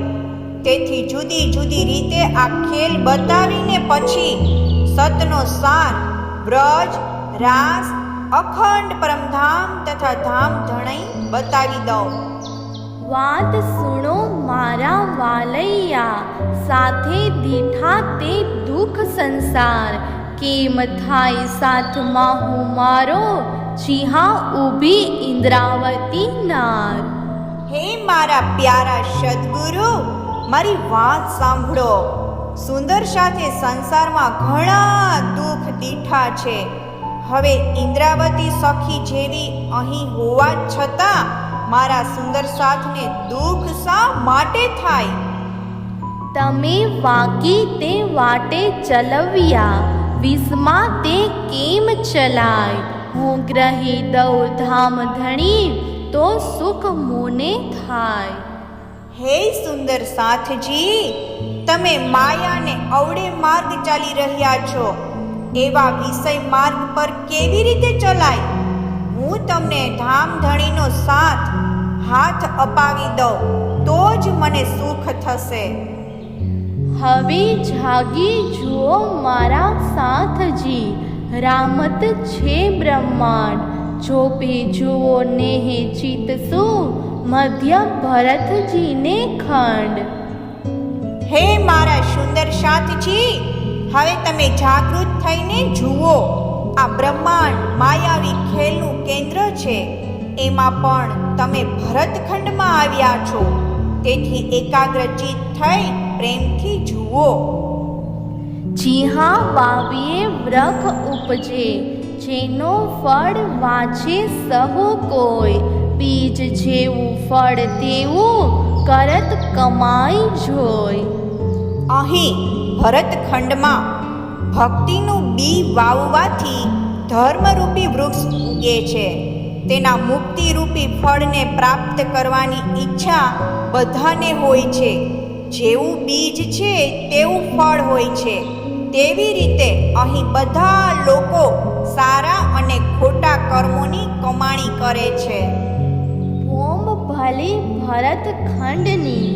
તેથી જુદી જુદી રીતે આ ખેલ બતાવીને પછી સતનો સાર, વ્રજ, રાસ, અખંડ પરમધામ તથા ધામ ધણઈ બતાવી દઉં. વાત સુણો મારા વાલૈયા, સાથે દીઠા તે દુઃખ સંસાર. કેમ થાય સાથમાં હું મારો, જીહા ઊભી ઇન્દ્રાવતી નાર. હે મારા પ્યારા સદ્ગુરુ, મારી વાત સાંભળો. સુંદર સાથે સંસારમાં ઘણા દુઃખ દીઠા છે. હવે ઇન્દ્રાવતી સખી જેવી અહીં હોવા છતાં મારા સુંદર સાથને દુઃખ શા માટે થાય? તમે વાકી તે વાટે ચલવ્યા, વિષમાં તે કેમ ચલાય. હું ગ્રહી દઉં ધામ ધણી, તો સુખ મોને થાય. હે સુંદર સાથજી, તમે માયાને અવળે માર્ગ ચાલી રહ્યા છો. એવા વિષય માર્ગ પર કેવી રીતે ચલાય? હું તમને ધામધણીનો સાથ હાથ અપાવી દઉં તો જ મને સુખ થશે. હવે જાગી જુઓ મારા સાથજી, રામત છે બ્રહ્માંડ. જોપે જુઓ નેહ ચિતસુ, મધ્ય ભરતજીને ખંડ. હે મારા સુંદર સાથજી, હવે તમે જાગૃત થઈને જુઓ. આ બ્રહ્માંડ માયાવી ખેલનું કેન્દ્ર છે. એમાં પણ તમે ભરતખંડમાં આવ્યા છો. તેથી એકાગ્રચિત થઈ પ્રેમથી જુઓ. જીહા વાવીએ વ્રખ ઉપજે, જેનો ફળ વાંચે સહુ કોઈ. બીજ જેવું ફળ તેવું, કરત કમાઈ જોઈ. અહીં ભરતખંડમાં ભક્તિનું બી વાવવાથી ધર્મરૂપી વૃક્ષ ઉગે છે. તેના મુક્તિરૂપી ફળને પ્રાપ્ત કરવાની ઈચ્છા બધાને હોય છે. જેવું બીજ છે તેવું ફળ હોય છે. તેવી રીતે અહીં બધા લોકો સારા અને ખોટા કર્મોની કમાણી કરે છે. ભોમ ભલે ભરતખંડની,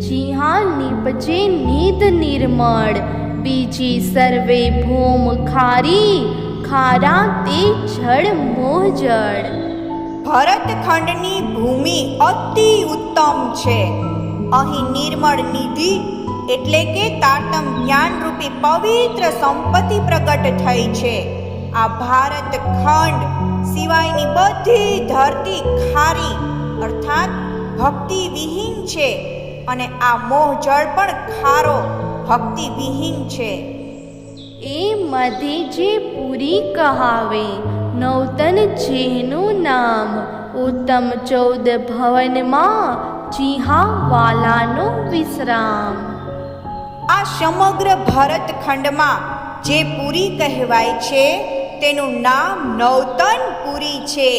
જીહા નીપજે નિત નિર્મળ. બીજી સર્વે ભૂમ ખારી, ખારા તે જળ મોહજળ. ભરતખંડની ભૂમિ અતિ ઉત્તમ છે. અહીં નિર્મળ નિધિ એટલે કે તાતમ જ્ઞાનરૂપી પવિત્ર સંપત્તિ પ્રગટ થઈ છે. આ ભારતખંડ સિવાયની બધી ધરતી ખારી અર્થાત ભક્તિ વિહીન છે અને આ મોહજળ પણ ખારો ભક્તિ વિહીન છે. એ મધે જે પૂરી કહાવે, નૌતન જેનું નામ. ઉત્તમ 14 ભવનમાં, જીહા વાલાનો વિશ્રામ. આ સમગ્ર ભરતખંડમાં જે પુરી કહેવાય છે તેનું નામ નૌતનપુરી છે.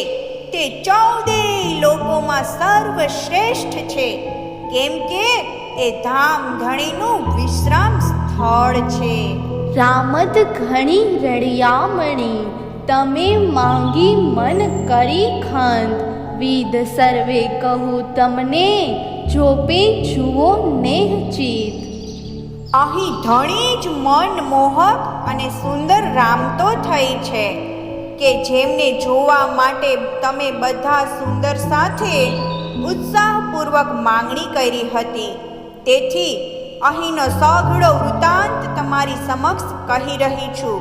તે 14 લોકોમાં સર્વશ્રેષ્ઠ છે, કેમ કે એ ધામધણીનું વિશ્રામ સ્થળ છે. રામત ઘણી રળિયામણી, તમે માંગી મન કરી ખંત. વિદ સર્વે કહું તમને, જોપે જુઓ નેહ ચિત. અહીં ધણી જ મનમોહક અને સુંદર રામતો થઈ છે કે જેમને જોવા માટે તમે બધા સુંદર સાથે ઉત્સાહપૂર્વક માંગણી કરી હતી. તેથી અહીંનો સઘળો વૃત્તાંત તમારી સમક્ષ કહી રહી છું,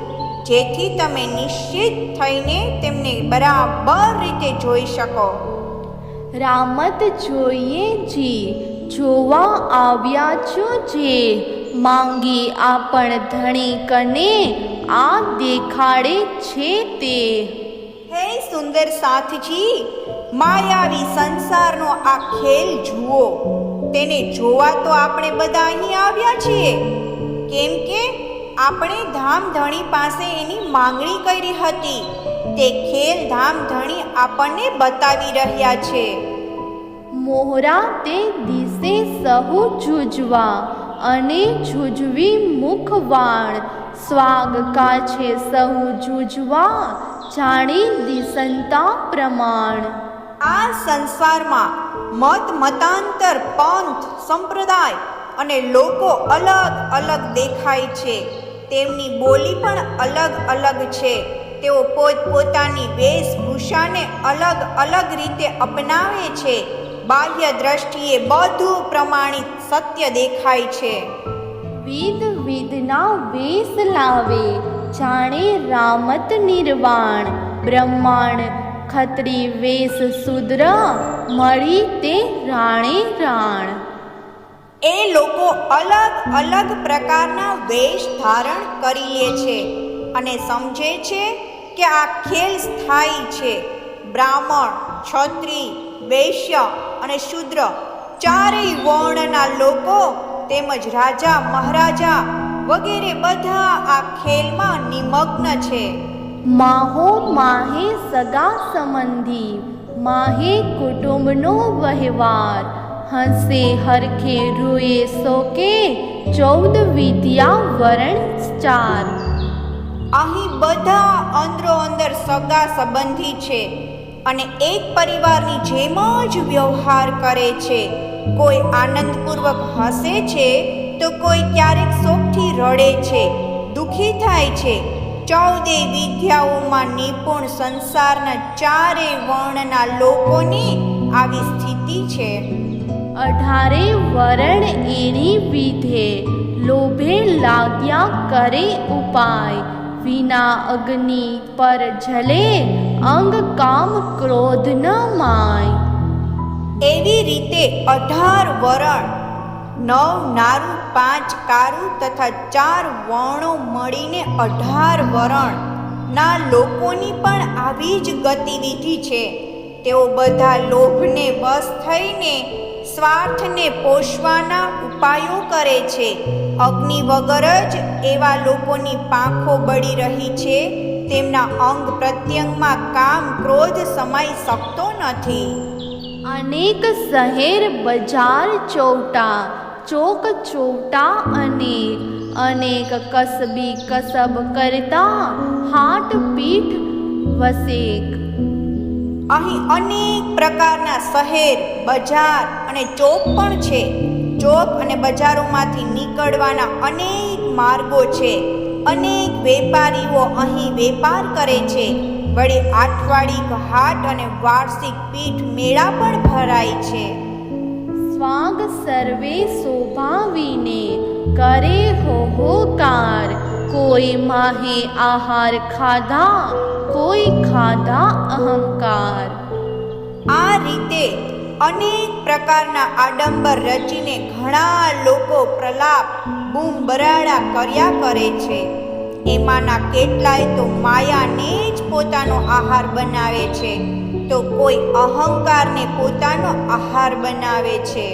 જેથી તમે નિશ્ચિત થઈને તેમને બરાબર રીતે જોઈ શકો. રામત જોઈએ જી, જોવા આવ્યા છો જે, માંગી આપણ ધણી કને, આ દેખાડે છે તે. હે સુંદર સાથજી, માયાવી સંસારનો આ ખેલ જુઓ. તેને જોવા તો આપણે બધા અહીં આવ્યા છીએ, કેમ કે આપણે ધામધણી પાસે એની માંગણી કરી હતી. તે ખેલ ધામધણી આપણને બતાવી રહ્યા છે. મોહરા તે દિશે સહુ જુજવા, અને જુજવી મુખવાણ, સ્વાગ કાછે સહુ જુજવા, જાણી દિસંતા પ્રમાણ. આ સંસારમાં મત મતાંતર, પંથ, સંપ્રદાય અને લોકો અલગ અલગ દેખાય છે. તેમની બોલી પણ અલગ અલગ છે. તેઓ પોતપોતાની વેશભૂષાને અલગ અલગ રીતે અપનાવે છે. બાહ્ય દ્રષ્ટિએ બધું પ્રમાણિત સત્ય દેખાય છે. વિધ વિધના વેશ લાવે, જાણે રામત નિર્વાણ, બ્રહ્માંડ ખત્રી વેશ શુદ્ર, મળી તે રાણે રાણ. એ લોકો અલગ અલગ પ્રકારના વેશ ધારણ કરી લે છે અને સમજે છે કે આ ખેલ સ્થાયી છે. બ્રાહ્મણ, ક્ષત્રિય, વૈશ્ય અને શૂદ્ર ચારેય વર્ણના લોકો તેમજ રાજા મહારાજા વગેરે બધા આ ખેલમાં નિમગ્ન છે. માહો માહે સગા સંબંધી, માહે કુટુંબનો વહેવાર, હસે હરખે રૂએ સોકે, 14 વિદ્યા વરણ 4. અહીં બધા અંદરો અંદર સગા સંબંધી છે અને એક પરિવારની જેમ જ વ્યવહાર કરે છે. કોઈ આનંદપૂર્વક હસે છે તો કોઈ ક્યારેક શોકથી રડે છે, દુઃખી થાય છે. 14 વિદ્યાઓમાં નિપુણ સંસારના ચારેય વર્ણના લોકોની આવી સ્થિતિ છે. 18 વરણ એની વિધે, લોભે લાગ્યા કરે ઉપાય, વિના અગ્નિ પર જલે, અંગ કામ ક્રોધ ન માય. એવી રીતે 18 વરણ, 9 નારું, 5 કારું તથા 4 વર્ણો મળીને 18 વરણ ના લોકોની પણ આવી જ ગતિવિધિ છે. તેઓ બધા લોભને વશ થઈને સ્વાર્થને પોષવાના ઉપાયો કરે છે. અગ્નિ વગર જ એવા લોકોની પાંખો બળી રહી છે. તેમના અંગ પ્રત્યંગમાં કામ ક્રોધ સમાઈ શકતો નથી. અનેક શહેર બજાર ચૌટા, ચોક ચૌટા અનેક, અનેક કસબી કસબ કરતા, હાટ પીઠ વસેક. અહીં અનેક પ્રકારના શહેર, બજાર અને ચોક પણ છે. ચોક અને બજારોમાંથી નીકળવાના અનેક માર્ગો છે. અનેક વેપારીઓ અહીં વેપાર કરે છે. વળી આઠવાડિક હાટ અને વાર્ષિક પીઠ મેળા પણ ભરાય છે. સ્વાગ સર્વે શોભાવીને, કરે હોકાર, કોઈ માહે આહાર ખાધા, કોઈ ખાધા અહંકાર. આ રીતે અનેક પ્રકારના આડંબર રચીને ઘણા લોકો પ્રલાપ, બૂમ બરાડા કર્યા કરે છે. એમાંના કેટલાય તો માયાને જ પોતાનો આહાર બનાવે છે, તો કોઈ અહંકારને પોતાનો આહાર બનાવે છે.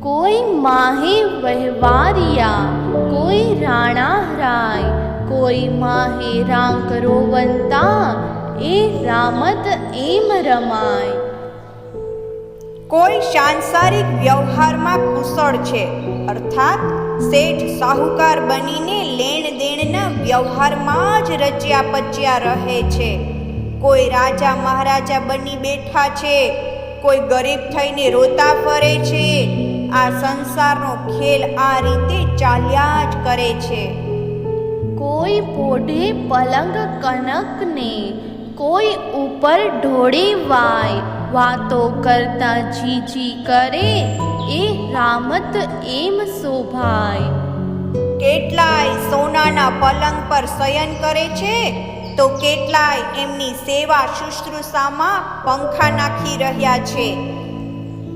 કોઈ માહે વહેવારિયા, કોઈ રાણા રાય, કોઈ માહે રાંક રોવંતા, એ રામત એમ રમાય. કોઈ સાંસારિક વ્યવહારમાં કુશળ છે, અર્થાત શેઠ સાહુકાર બનીને લેણ દેણના વ્યવહારમાં જ રચ્યા પચ્યા રહે છે. કોઈ રાજા મહારાજા બની બેઠા છે, કોઈ ગરીબ થઈને રોતા ફરે છે. આ સંસારનો ખેલ આ રીતે ચાલ્યા જ કરે છે. કોઈ પોઢે પલંગ કનકને, કોઈ ઉપર ઢોળે વાય, વાતો કરતા જી કરે, એ રામત એમ શોભાય. કેટલાય સોનાના પલંગ પર શયન કરે છે, તો કેટલાય એમની સેવા શુશ્રૂષામાં પંખા નાખી રહ્યા છે.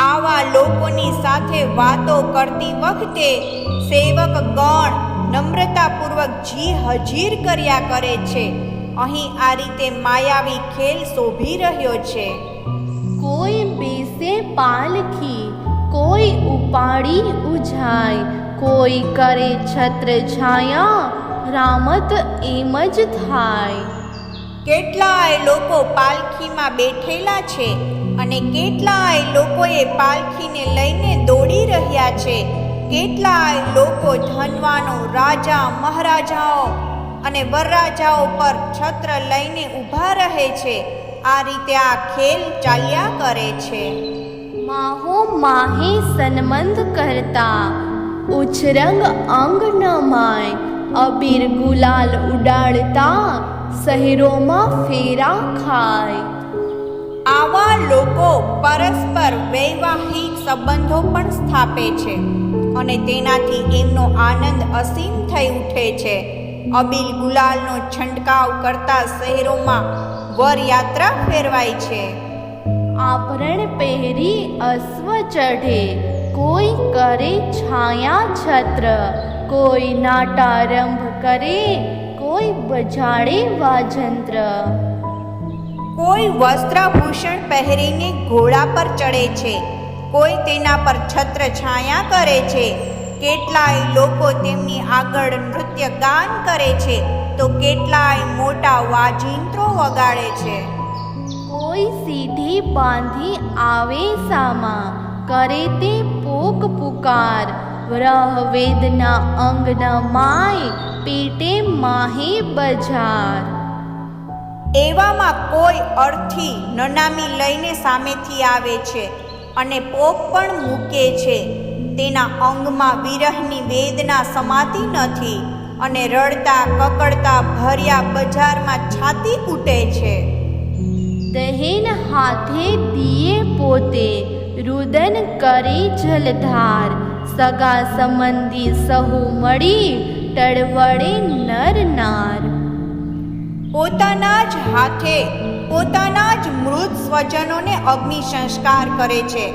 આવા લોકોની સાથે વાતો કરતી વખતે સેવક ગણ નમ્રતાપૂર્વક જી હજીર કર્યા કરે છે. અહીં આ રીતે માયાવી ખેલ શોભી રહ્યો છે. કોઈ બેસે પાલખી, કોઈ ઉપાડી ઉજાય, કોઈ કરે છત્ર છાયા, રામત એમ જ થાય. કેટલાય લોકો પાલખીમાં બેઠેલા છે અને કેટલાય લોકોએ પાલખીને લઈને દોડી રહ્યા છે. કેટલાય લોકો ધનવાનો, રાજા મહારાજાઓ અને વરરાજાઓ પર છત્ર લઈને ઊભા રહે છે. આ રીતે આ ખેલ ચાલ્યા કરે છે. માહો માહે સન્મંદ કરતા, ઉછરંગ અંગ ન માય, અબીર ગુલાલ ઉડાડતા, શહેરોમાં ફેરા ખાય. આવા લોકો પરસ્પર વૈવાહિક સંબંધો પણ સ્થાપે છે અને તેનાથી એમનો આનંદ અસીમ થઈ ઉઠે છે. અબીલ ગુલાલનો છંટકાવ કરતા શહેરોમાં વરયાત્રા ફેરવાય છે. આભરણ પહેરી અશ્વ ચઢે, કોઈ કરે છાયા છત્ર, કોઈ નાટારંભ કરે, કોઈ બજાડે વાજંત્ર. કોઈ વસ્ત્રાભૂષણ પહેરીને ઘોડા પર ચડે છે, કોઈ તેના પર છત્ર છાયા કરે છે. કેટલાય લોકો તેમની આગળ નૃત્ય ગાન કરે છે, તો કેટલાય મોટા વાજિંત્રો વગાડે છે. કોઈ સીધી બાંધી આવે સામા, કરે તે પોક પુકાર, વ્રહ વેદના અંગ ન માય, પેટે માહે બજાર. એવામાં કોઈ અર્થી નનામી લઈને સામેથી આવે છે અને પોક પણ મૂકે છે. તેના અંગમાં વિરહની વેદના સમાતી નથી અને રડતા કકડતા ભર્યા બજારમાં છાતી કૂટે છે. દહેન હાથે દિયે પોતે, રુદન કરે જલધાર, સગા સંબંધી સહુ મળી, ટળવળે નર નાર. પોતાના જ હાથે પોતાના જ મૃત સ્વજનોને અગ્નિ સંસ્કાર કરે છે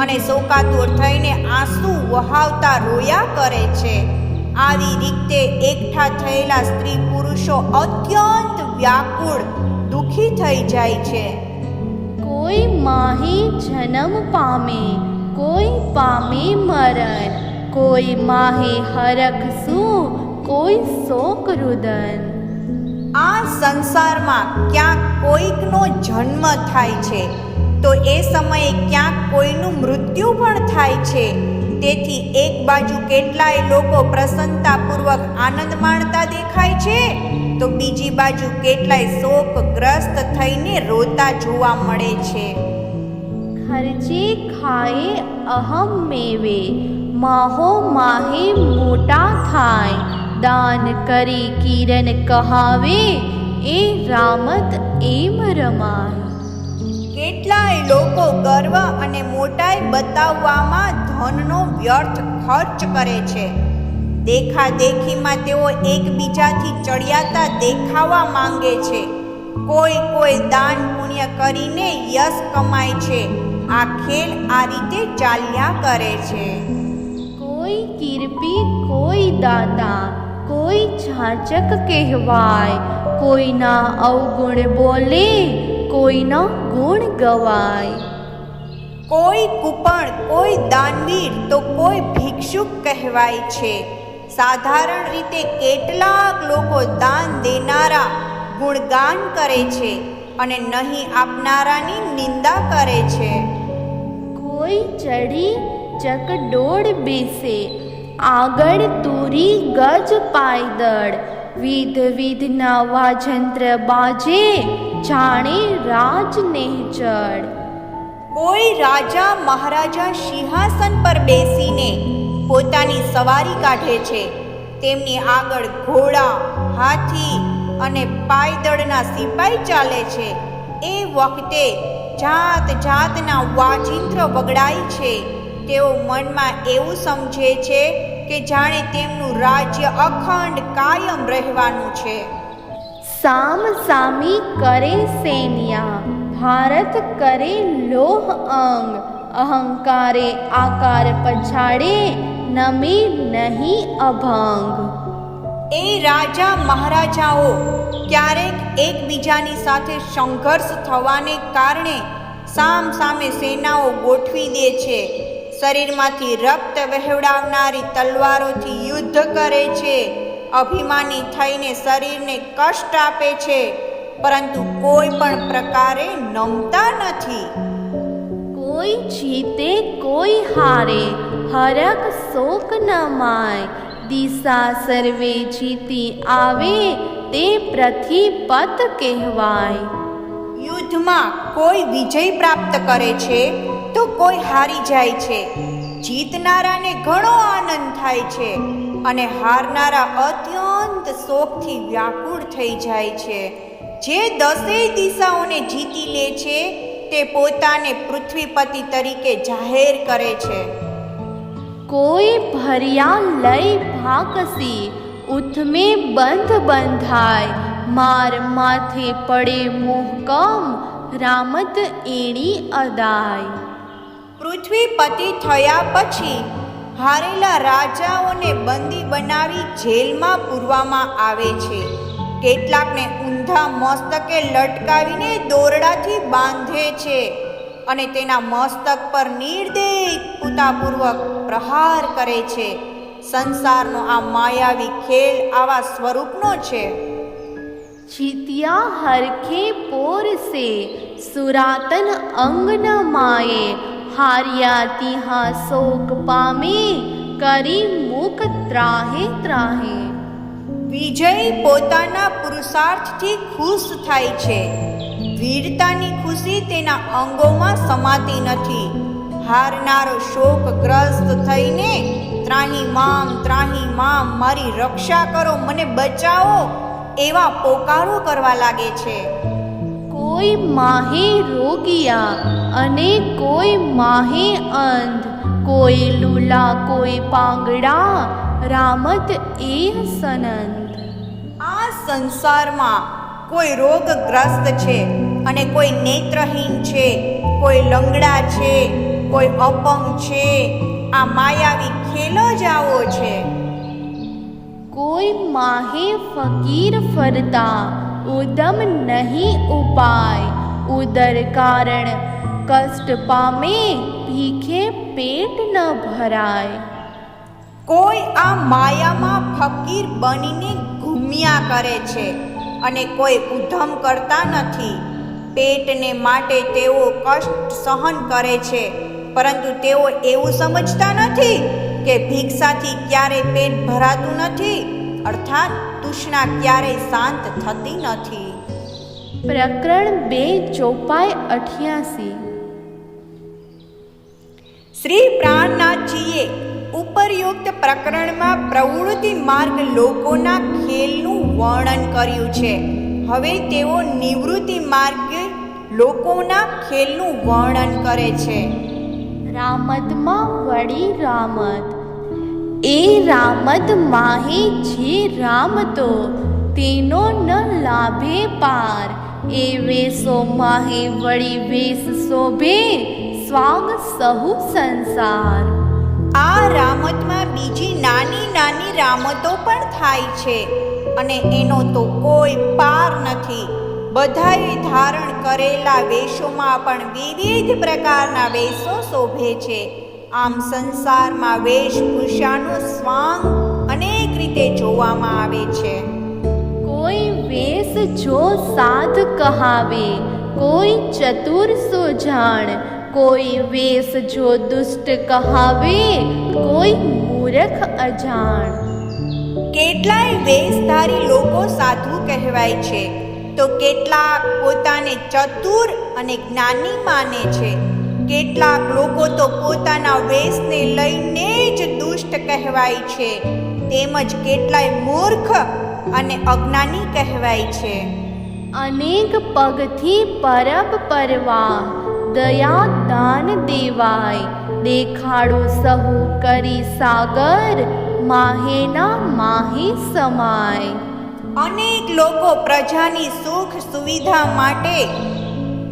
અને શોકાતુર થઈને આંસુ વહાવતા રોયા કરે છે. આવી રીતે એકઠા થયેલા સ્ત્રી પુરુષો અત્યંત વ્યાકુળ, દુઃખી થઈ જાય છે. કોઈ માહે જન્મ પામે, કોઈ પામે મરણ, કોઈ માહે હરખ શું, કોઈ શોક રુદન. આ સંસારમાં ક્યાંક કોઈકનો જન્મ થાય છે, તો એ સમયે ક્યાંક કોઈનું મૃત્યુ પણ થાય છે. તેથી એક બાજુ કેટલાય લોકો પ્રસન્નતાપૂર્વક આનંદ માણતા દેખાય છે, તો બીજી બાજુ કેટલાય શોકગ્રસ્ત થઈને રોતા જોવા મળે છે. ખર્ચે ખાએ અહમ મેવે, માહો માહે મોટા થાય, દાન કરી કિરણ કહાવે, એ રામત એમ રમાય. કેટલાય લોકો ગર્વ અને મોટાઈ બતાવવામાં ધનનો વ્યર્થ ખર્ચ કરે છે. દેખાદેખીમાં તેઓ એકબીજાથી ચડિયાતા દેખાવા માંગે છે. કોઈ દાન પુણ્ય કરીને યશ કમાય છે. આ ખેલ આ રીતે ચાલ્યા કરે છે. કોઈ કિરપી કોઈ દાતા, કોઈ છાચક કહેવાય, કોઈના અવગુણ બોલે, કોઈના ગુણ ગવાય. કોઈ કુપણ, કોઈ દાનવીર તો કોઈ ભિક્ષુક કહેવાય છે. સાધારણ રીતે કેટલાક લોકો દાન દેનારા ગુણગાન કરે છે અને નહીં આપનારાની નિંદા કરે છે. કોઈ ચડી ચકડોળ બેસે, આગળ તુરી ગજ પાયદળ, વિધ વિધના વાજંત્ર બાજે, જાણે રાજ નેચડ. કોઈ રાજા મહારાજા સિંહાસન પર બેસીને પોતાની સવારી કાઢે છે. તેમની આગળ ઘોડા, હાથી અને પાયદળના સિપાઈ ચાલે છે. એ વખતે જાત જાતના વાજિંત્ર વગડાય છે. તેઓ મનમાં એવું સમજે છે કે જાણે તેમનું રાજ્ય અખંડ કાયમ રહેવાનું છે. સામ સામી કરે સૈન્યા, ભારત કરે લોહ અંગ, અહંકારે આકાર પછાડે, નમે નહીં અભંગ. એ રાજા મહારાજાઓ ક્યારેક એકબીજાની સાથે સંઘર્ષ થવાને કારણે સામ સામે સેનાઓ ગોઠવી દે છે, શરીરમાંથી રક્ત વહેવડાવનારી તલવારોથી યુદ્ધ કરે છે, અભિમાની થઈને શરીરને કષ્ટ આપે છે, પરંતુ કોઈ પણ પ્રકારે નમતા નથી. કોઈ જીતે કોઈ હારે, હરખ શોક ન માય, દિશા સર્વે જીતી આવે, તે પ્રતિપત કહેવાય. યુદ્ધમાં કોઈ વિજય પ્રાપ્ત કરે છે તો કોઈ હારી જાય છે. જીતનારાને ઘણો આનંદ થાય છે અને હારનારા અત્યંત શોકથી વ્યાકુળ થઈ જાય છે. જે 10 દિશાઓને જીતી લે છે તે પોતાને પૃથ્વીપતિ તરીકે જાહેર કરે છે. કોઈ ભર્યા લઈ ભાકસી, ઉથમે બંધ બંધાય, માર માથે પડે મોહકમ, રામત એણી અદાય. પૃથ્વીપતિ થયા પછી હારેલા રાજાઓને બંદી બનાવી જેલમાં પૂરવામાં આવે છે. કેટલાકને ઊંધા મસ્તકે લટકાવીને દોરડાથી બાંધે છે અને તેના મસ્તક પર નિર્દયતાપૂર્વક પ્રહાર કરે છે. સંસારનો આ માયાવી ખેલ આવા સ્વરૂપનો છે. જીત્યા હરખે પોરસે, સુરાતન અંગ ન માયે, હાર્યા તિહા શોક પામે, કરી મુખ ત્રાહે ત્રાહે. વિજય પોતાના પુરુષાર્થથી ખુશ થાય છે. વીરતાની ખુશી તેના અંગોમાં સમાતી નથી. હારનારો શોકગ્રસ્ત થઈને ત્રાહી મામ, મારી રક્ષા કરો, મને બચાવો એવા પોકારો કરવા લાગે છે. કોઈ માહે રોગિયા અને કોઈ માહે અંધ, કોઈ લૂલા કોઈ પાંગડા, રામત એ સનંદ. આ સંસારમાં કોઈ રોગગ્રસ્ત છે અને કોઈ નેત્રહીન છે, કોઈ લંગડા છે, કોઈ અપંગ છે. આ માયાવી ખેલો જ આવો છે. કોઈ માહે ફકીર ફરતા, ઉદમ નહીં ઉપાય, ઉદર કારણ કષ્ટ પામે, ભીખે પેટ ન ભરાય. કોઈ આ માયામાં ફકીર બનીને ઘૂમ્યા કરે છે અને કોઈ ઉધમ કરતા નથી. પેટને માટે તેઓ કષ્ટ સહન કરે છે, પરંતુ તેઓ એવું સમજતા નથી કે ભિક્ષાથી ક્યારેય પેટ ભરાતું નથી, અર્થાત તૃષ્ણા ક્યારેય શાંત થતી નથી. પ્રકરણ 2 ચોપાઈ 88. શ્રી પ્રાણનાથજીએ ઉપરયુક્ત પ્રકરણમાં પ્રવૃત્તિ માર્ગ લોકોના ખેલનું વર્ણન કર્યું છે. હવે તેઓ નિવૃત્તિ માર્ગ લોકોના ખેલનું વર્ણન કરે છે. રામતમાં વળી રામત, એ રામત માહે જે રામતો, તેનો ન લાભે પાર, એ વેસો માહે વળી વેસ શોભે, સ્વાગ સહુ સંસાર. આ રામતમાં બીજી નાની નાની રામતો પણ થાય છે અને એનો તો કોઈ પાર નથી. બધાએ ધારણ કરેલા વેશોમાં પણ વિવિધ પ્રકારના વેશો શોભે છે. આમ સંસારમાં વેશભૂષાનો સ્વાંગ અનેક રીતે જોવામાં આવે છે. કોઈ વેશ જો સાધ કહાવે, કોઈ ચતુર સો જાણ, કોઈ વેશ જો દુષ્ટ કહાવે, કોઈ મૂર્ખ અજાણ. કેટલાય વેશધારી લોકો સાધુ કહેવાય છે, તો કેટલાક પોતાને ચતુર અને જ્ઞાની માને છે. કેટલાક લોકો તો પોતાના વેશને લઈને જ દુષ્ટ કહેવાય છે, તેમજ કેટલાય મૂર્ખ અને અજ્ઞાની કહેવાય છે. અનેક પગથી પરબ પરવા, દયા દાન દેવાય, દેખાડો સહુ કરી સાગર, માહેના માહે સમાય. અનેક લોકો પ્રજાની સુખ સુવિધા માટે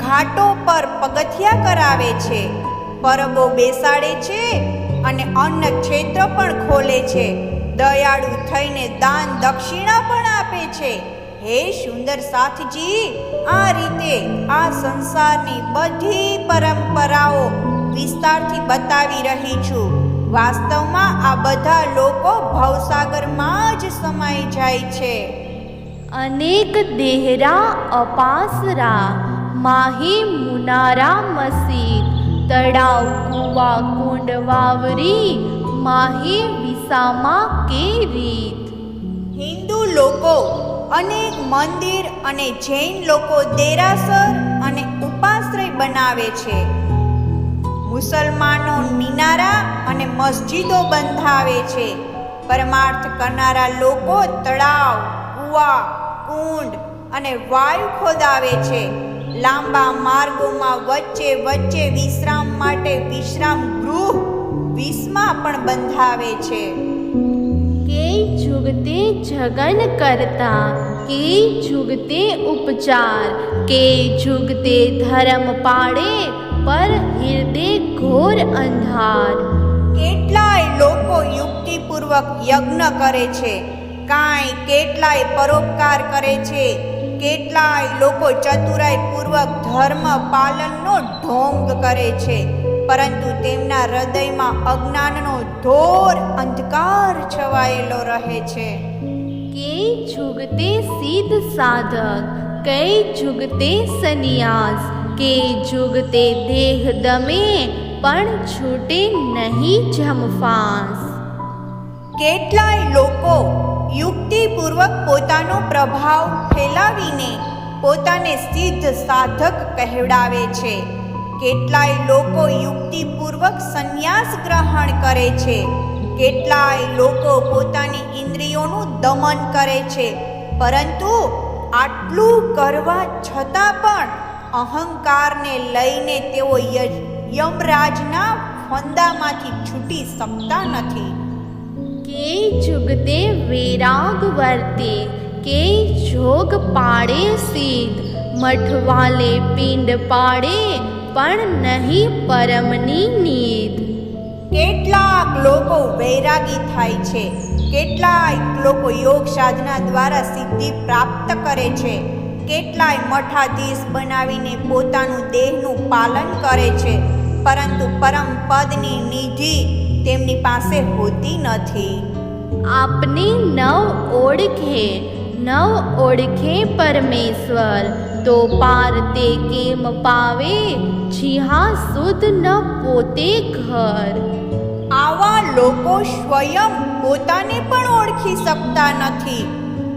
ઘાટો પર પગથિયા કરાવે છે, પરબો બેસાડે છે અને અન્ન ક્ષેત્ર પણ ખોલે છે, દયાળુ થઈને દાન દક્ષિણા પણ આપે છે. હે સુંદર સાથજી, આ રીતે આ સંસારની બધી પરંપરાઓ વિસ્તારથી બતાવી રહી છું. વાસ્તવમાં આ બધા લોકો ભવસાગરમાં જ સમાઈ જાય છે. અનેક દેહરા અપાસરા, માહી મુનારા મસીદ, તળાવ કુવા કુંડ વાવરી, માહી વિસામા કે રીત. હિન્દુ લોકો અનેક મંદિર અને જૈન લોકો દેરાસર અને ઉપાશ્રય બનાવે છે. મુસલમાનો મિનારા અને મસ્જિદો બંધાવે છે. પરમાર્થ કરનારા લોકો તળાવ, કુવા, કુંડ અને વાયુ ખોદાવે છે. લાંબા માર્ગોમાં વચ્ચે વચ્ચે વિશ્રામ માટે વિશ્રામ ગૃહ વિસ્મા પણ બંધાવે છે. કે જુગતે જગન કરતા, કે જુગતે ઉપચાર, કે જુગતે ધર્મ પાડે, પર હૃદય ઘોર અંધાર. કેટલાય લોકો યુક્તિપૂર્વક યજ્ઞ કરે છે, કેટલાય પરોપકાર કરે છે, કેટલાય લોકો ચતુરાઈ પૂર્વક ધર્મ પાલનનો ઢોંગ કરે છે, પરંતુ તેમના હૃદયમાં અજ્ઞાનનો ઘોર અંધકાર છવાયેલો રહે છે. કે જુગતે સિદ્ધ સાધક, કે જુગતે સન્યાસ, કે જુગતે દેહ દમે, પણ છૂટે નહીં જમફાસ. કેટલાય લોકો યુક્તિપૂર્વક પોતાનો પ્રભાવ ફેલાવીને પોતાને સિદ્ધ સાધક કહેવડાવે છે. કેટલાય લોકો યુક્તિપૂર્વક સંન્યાસ ગ્રહણ કરે છે. કેટલાય લોકો પોતાની ઇન્દ્રિયોનું દમન કરે છે, પરંતુ આટલું કરવા છતાં પણ અહંકારને લઈને તેઓ યમરાજના ફંદામાંથી છૂટી શકતા નથી. કે જુગતે વૈરાગ વર્તે, કે જોગ પાડે સિદ્ધ, મઠવાલે પિંડ પાડે, પણ નહીં પરમની નીધ. કેટલાક લોકો વૈરાગી થાય છે, કેટલાય લોકો યોગ સાધના દ્વારા સિદ્ધિ પ્રાપ્ત કરે છે, કેટલાય મઠાધીશ બનાવીને પોતાનું દેહનું પાલન કરે છે, પરંતુ પરમ પદની નિધિ તેમની પાસે હોતી નથી. આપને નવ ઓળખે પરમેશ્વર, તો પાર તે કેમ પાવે, જીહા શુદ્ધ ન પોતે ઘર. આવા લોકો સ્વયં પોતાને પણ ઓળખી શકતા નથી,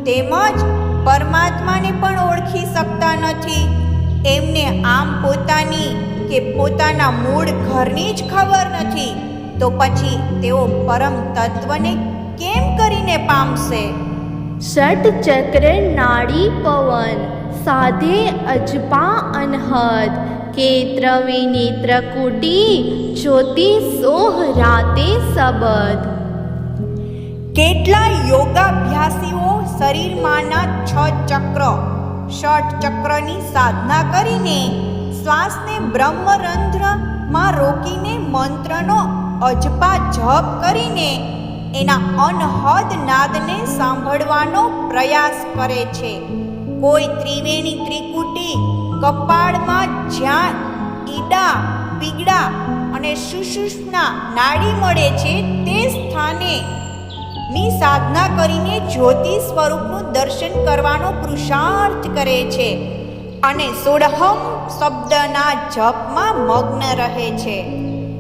તેમજ પરમાત્માને પણ ઓળખી શકતા નથી. એમને આમ પોતાની કે પોતાના મૂળ ઘરની જ ખબર નથી, તો પછી તેઓ પરમ તત્વને કેમ કરીને પામશે? ષટ ચક્ર નાડી પવન, સાધે અજપા અનહદ, કે ત્રવેની ત્રકુટી, જ્યોતિ સોહ રાતે સબદ. કેટલાય યોગાભ્યાસીઓ શરીરમાંના ષટ ચક્રની સાધના કરીને શ્વાસને બ્રહ્મરંધ્રમાં રોકીને મંત્રનો અજપા જપ કરીને એના અનહદ નાદને સાંભળવાનો પ્રયાસ કરે છે. કોઈ ત્રિવેણી ત્રિકુટી કપાળમાં જ્યાં ઈડા, પીગડા અને સુષુમ્ના નાડી મળે છે તે સ્થાને ની સાધના કરીને જ્યોતિ સ્વરૂપનું દર્શન કરવાનો પુરુષાર્થ કરે છે અને સોડહમ શબ્દના જપમાં મગ્ન રહે છે.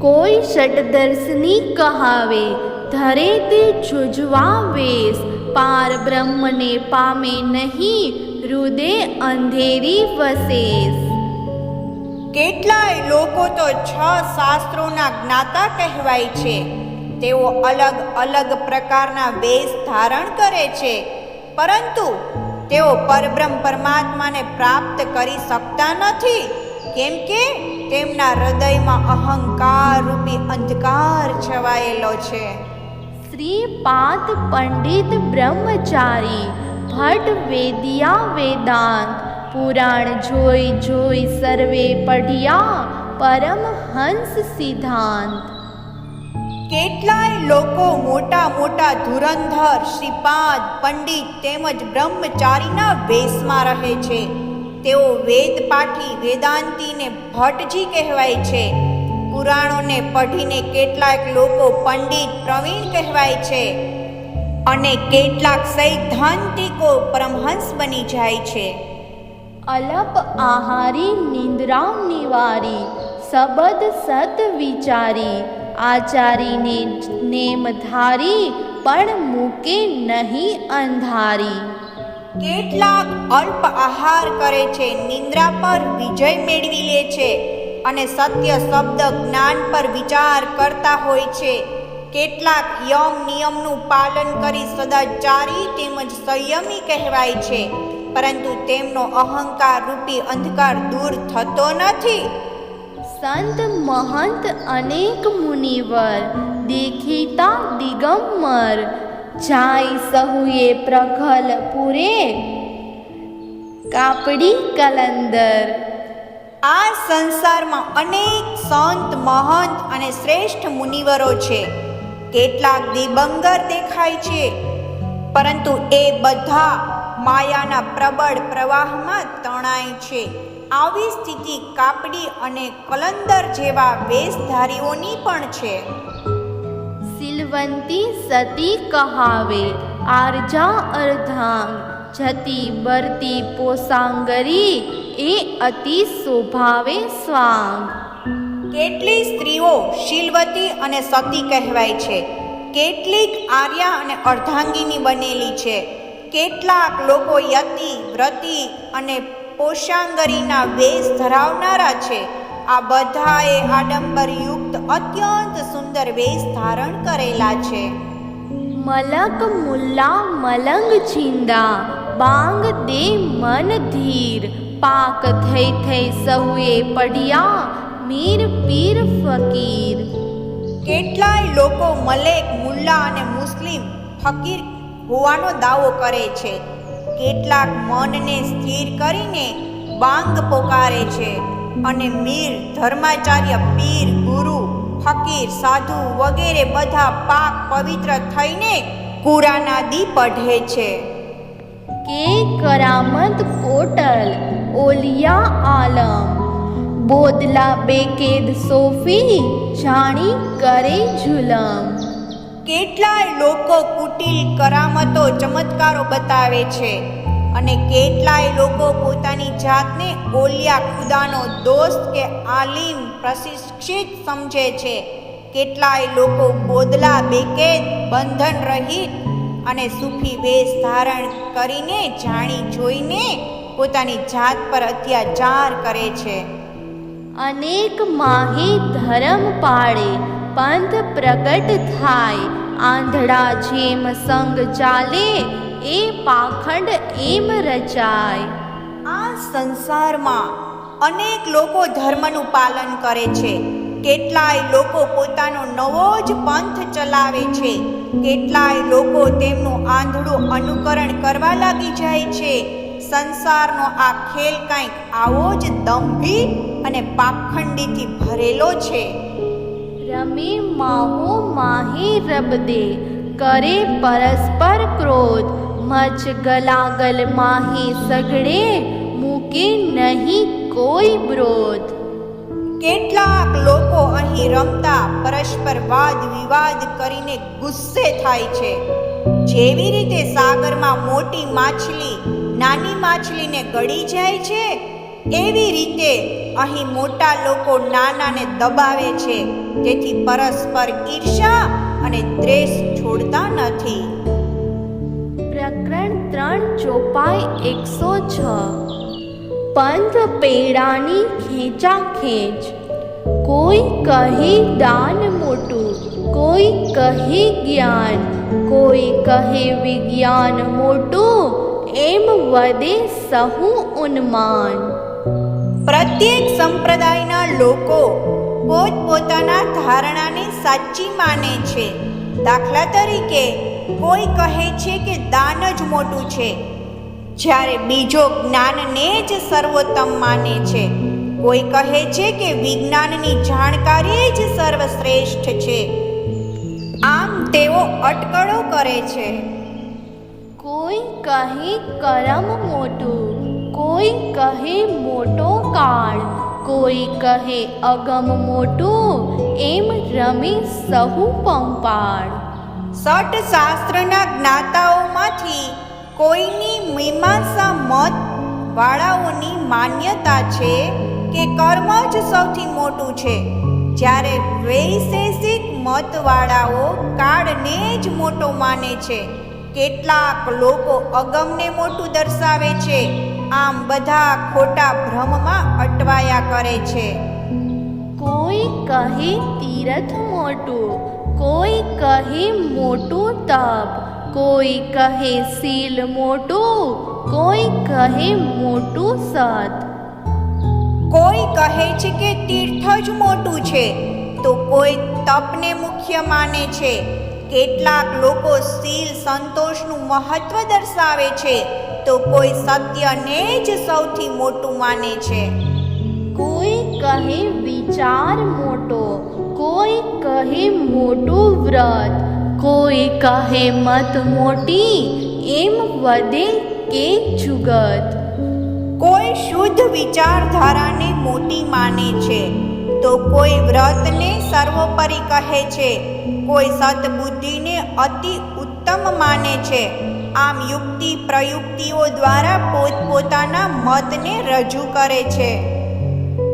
કોઈ ષટદર્શની કહાવે, ધરે તે જુજવા વેશ, પાર બ્રહ્મને પામે નહીં, હૃદય અંધેરી વસેસ. કેટલાય લોકો તો 6 શાસ્ત્રોના જ્ઞાતા કહેવાય છે. તેઓ અલગ અલગ પ્રકારના વેશ ધારણ કરે છે, પરંતુ તેઓ પરબ્રહ્મ પરમાત્માને પ્રાપ્ત કરી શકતા નથી, કેમ કે તેમના હૃદયમાં અહંકાર રૂપી અંધકાર છવાયેલો છે. स्त्री पात पंडित ब्रह्मचारी भट्ट वेदिया वेदांत पुराण जोई जोई सर्वे पढ़िया परम हंस सिद्धांत। કેટલાય લોકો મોટા મોટા ધુરંધર શ્રીપાદ પંડિત તેમજ બ્રહ્મચારીના વેશમાં રહે છે. તેઓ વેદપાઠી વેદાંતીને ભટ્ટજી કહેવાય છે. પુરાણોને પઢીને કેટલાક લોકો પંડિત પ્રવીણ કહેવાય છે અને કેટલાક સૈદ્ધાંતિકો પરમહંસ બની જાય છે. અલપ આહારી નિંદ્રા નિવારી સબદ સત વિચારી આચારીને નેમધારી પણ મૂકે નહીં અંધારી. કેટલાક અલ્પ આહાર કરે છે, નિંદ્રા પર વિજય મેળવી લે છે અને સત્ય શબ્દ જ્ઞાન પર વિચાર કરતા હોય છે. કેટલાક યમ નિયમનું પાલન કરી સદાચારી તેમજ સંયમી કહેવાય છે, પરંતુ તેમનો અહંકાર રૂપી અંધકાર દૂર થતો નથી. સંત મહંત અનેક મુનિવર દેખીતા દિગંબર જાય સહુએ પ્રખલ પૂરે કાપડી કલંદર. આ સંસારમાં અનેક સંત મહંત અને શ્રેષ્ઠ મુનિવરો છે. કેટલાક દિગંબર દેખાય છે, પરંતુ એ બધા માયાના પ્રબળ પ્રવાહમાં તણાય છે. આવી સ્થિતિ કાપડી અને કલંદર જેવા વેશધારીઓની પણ છે. સિલવંતી સતી કહાવે આરજા અર્ધાંગ જતી બરતી પોસાંગરી એ અતિ શોભાવે સ્વાંગ. કેટલી સ્ત્રીઓ શીલવતી અને સતી કહેવાય છે. કેટલીક આર્યા અને અર્ધાંગીની બનેલી છે. કેટલાક લોકો યતિ વ્રતી અને પોષાંગરીના વેશ ધરાવનારા છે. આ બધાએ આડંબરયુક્ત અત્યંત સુંદર વેશ ધારણ કરેલા છે. મલક મુલ્લા મલંગ ચિંદા બાંગ દે મન ધીર પાક થઈ થઈ સહુએ પડ્યા મીર પીર ફકીર. કેટલાય લોકો મલેક મુલ્લા અને મુસ્લિમ ફકીર હોવાનો દાવો કરે છે. કેટલાક મનને સ્થિર કરીને બાંગ પોકારે છે અને મીર ધર્માચાર્ય પીર ગુરુ ફકીર સાધુ વગેરે બધા પાક પવિત્ર થઈને કુરાનાદી પઢે છે. કે કરામત કોટલ ઓલિયા આલમ બોદલા બેકેદ સોફી જાણી કરે જુલમ. કેટલાય લોકો કુટિલ કરામતો ચમત્કારો બતાવે છે અને કેટલાય લોકો પોતાની જાતને ઓલિયા ખુદાનો દોસ્ત કે આલિમ પ્રશિક્ષિત સમજે છે. કેટલાય લોકો બોદલા બેકેદ બંધન રહિત અને સુફી વેશ ધારણ કરીને જાણી જોઈને પોતાની જાત પર અત્યાચાર કરે છે. અનેક માહી ધર્મ પાળે પંથ પ્રગટ થાય આંધળા જેમ સંગ ચાલે એ પાખંડ એમ રચાય. આ સંસારમાં અનેક લોકો ધર્મનું પાલન કરે છે. કેટલાય લોકો પોતાનો નવો જ પંથ ચલાવે છે. કેટલાય લોકો તેમનું આંધળું અનુકરણ કરવા લાગી જાય છે. સંસારનો આ ખેલ કંઈક આવો જ દંભી અને પાખંડીથી ભરેલો છે. રમે માહો માહી રબદે કરે પરસ્પર ક્રોધ મચ ગલાગલ માહી સગડે મૂકે નહીં કોઈ બ્રોધ. કેટલાક લોકો અહીં રમતા પરસ્પર વાદ વિવાદ કરીને ગુસ્સે થાય છે. જેવી રીતે સાગરમાં મોટી માછલી નાની માછલીને ગળી જાય છે, એવી રીતે અહીં મોટા લોકો નાનાને દબાવે છે. તેથી પરસ્પર ઈર્ષા અને દ્વેષ છોડતા નથી. પ્રકરણ 3 ચોપાઈ 106. પંથ પેડાની ખેંચા ખેંચ કોઈ કહે દાન મોટું કોઈ કહે જ્ઞાન કોઈ કહે વિજ્ઞાન મોટું એમ વધે સહુ ઉન્માન. પ્રત્યેક સંપ્રદાયના લોકો પોતપોતાના ધારણાને સાચી માને છે. દાખલા તરીકે કોઈ કહે છે કે દાન જ મોટું છે, જ્યારે બીજો જ્ઞાનને જ સર્વોત્તમ માને છે. કોઈ કહે છે કે વિજ્ઞાનની જાણકારી જ સર્વશ્રેષ્ઠ છે. આમ તેઓ અટકળો કરે છે. કોઈ કહે કરમ મોટું, કોઈ કહે મોટો કાળ, કોઈ કહે અગમ મોટું, એમ રમે સહુ પંપાળ. સઠ શાસ્ત્રના જ્ઞાતાઓમાંથી કોઈની મીમાંસા મત વાળાઓની માન્યતા છે કે કર્મ જ સૌથી મોટું છે, જ્યારે વૈશેષિક મતવાળાઓ કાળને જ મોટો માને છે. કેટલાક લોકો અગમને મોટું દર્શાવે છે. આમ બધા ખોટા ભ્રમમાં અટવાયા કરે છે. કોઈ કહે તીરથ મોટું, કોઈ કહે મોટું તપ, કોઈ કહે શીલ મોટું, કોઈ કહે મોટું સત. કોઈ કહે છે કે તીર્થ જ મોટું છે, તો કોઈ તપને મુખ્ય માને છે. કેટલાક લોકો શીલ સંતોષનું મહત્વ દર્શાવે છે, તો કોઈ સત્યને જ સૌથી મોટું માને છે. કોઈ કહે વિચાર મોટો, કોઈ કહે મોટું વ્રત, કોઈ કહે મત મોટી, એમ વધે કે જુગત. કોઈ શુદ્ધ વિચારધારાને મોટી માને છે, તો કોઈ વ્રતને સર્વોપરી કહે છે. કોઈ સદબુદ્ધિને અતિ ઉત્તમ માને છે. આમ યુક્તિ પ્રયુક્તિઓ દ્વારા પોતપોતાના મતને રજૂ કરે છે.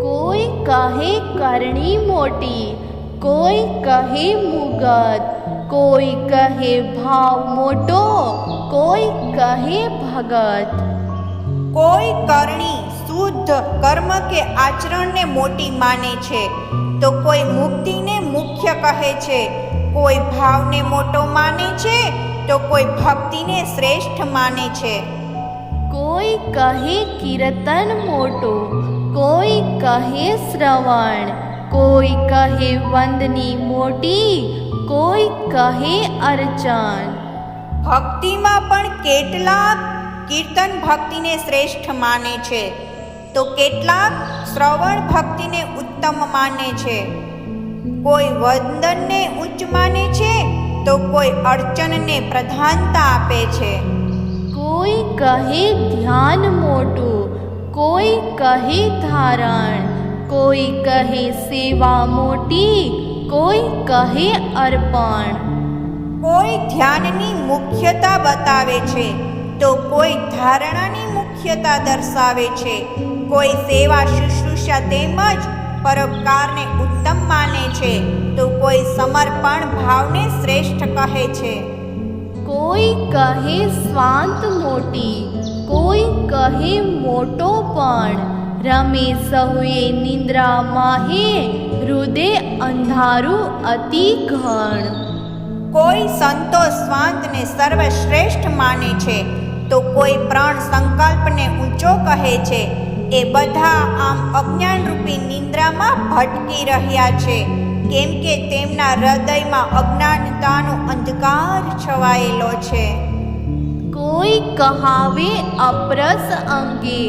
કોઈ કહે કરણી મોટી, કોઈ કહે મુગત, કોઈ કહે ભાવ મોટો, કોઈ કહે ભગત. કોઈ કરણી શુદ્ધ કર્મ કે આચરણને મોટી માને છે, તો કોઈ મુક્તિને મુખ્ય કહે છે. કોઈ ભાવને મોટો માને છે, તો કોઈ ભક્તિને શ્રેષ્ઠ માને છે. કોઈ કહે કીર્તન મોટું, કોઈ કહે શ્રવણ, કોઈ કહે વંદની મોટી, કોઈ કહે અર્ચન. ભક્તિમાં પણ કેટલાક કીર્તન ભક્તિને શ્રેષ્ઠ માને છે, તો કેટલાક શ્રવણ ભક્તિને ઉત્તમ માને છે. કોઈ વંદનને ઉચ્ચ માને છે, તો કોઈ અર્ચનને પ્રધાનતા આપે છે. કોઈ કહે ધ્યાન મોટું, કોઈ કહે ધારણ, કોઈ કહે સેવા મોટી, કોઈ કહે અર્પણ. કોઈ ધ્યાનની મુખ્યતા બતાવે છે, તો કોઈ ધારણાની મુખ્યતા દર્શાવે છે. કોઈ સેવા શુશ્રૂષા તેમજ પરોપકારને ઉત્તમ માને છે, તો કોઈ સમર્પણ ભાવને શ્રેષ્ઠ કહે છે. કોઈ કહે સ્વાંત મોટી, કોઈ કહે મોટો પણ, રમે સહુએ નિંદ્રા માહે, હૃદય અંધારું અતિ ઘણ. કોઈ સંતો સ્વાંતને સર્વશ્રેષ્ઠ માને છે, તો કોઈ પ્રણ સંકલ્પને ઊંચો કહે છે. એ બધા આમ અજ્ઞાનરૂપી નિંદ્રામાં ભટકી રહ્યા છે, કેમ કે તેમના હૃદયમાં અજ્ઞાનતાનો અંધકાર છવાયેલો છે. કોઈ કહાવે અપરસ અંગે,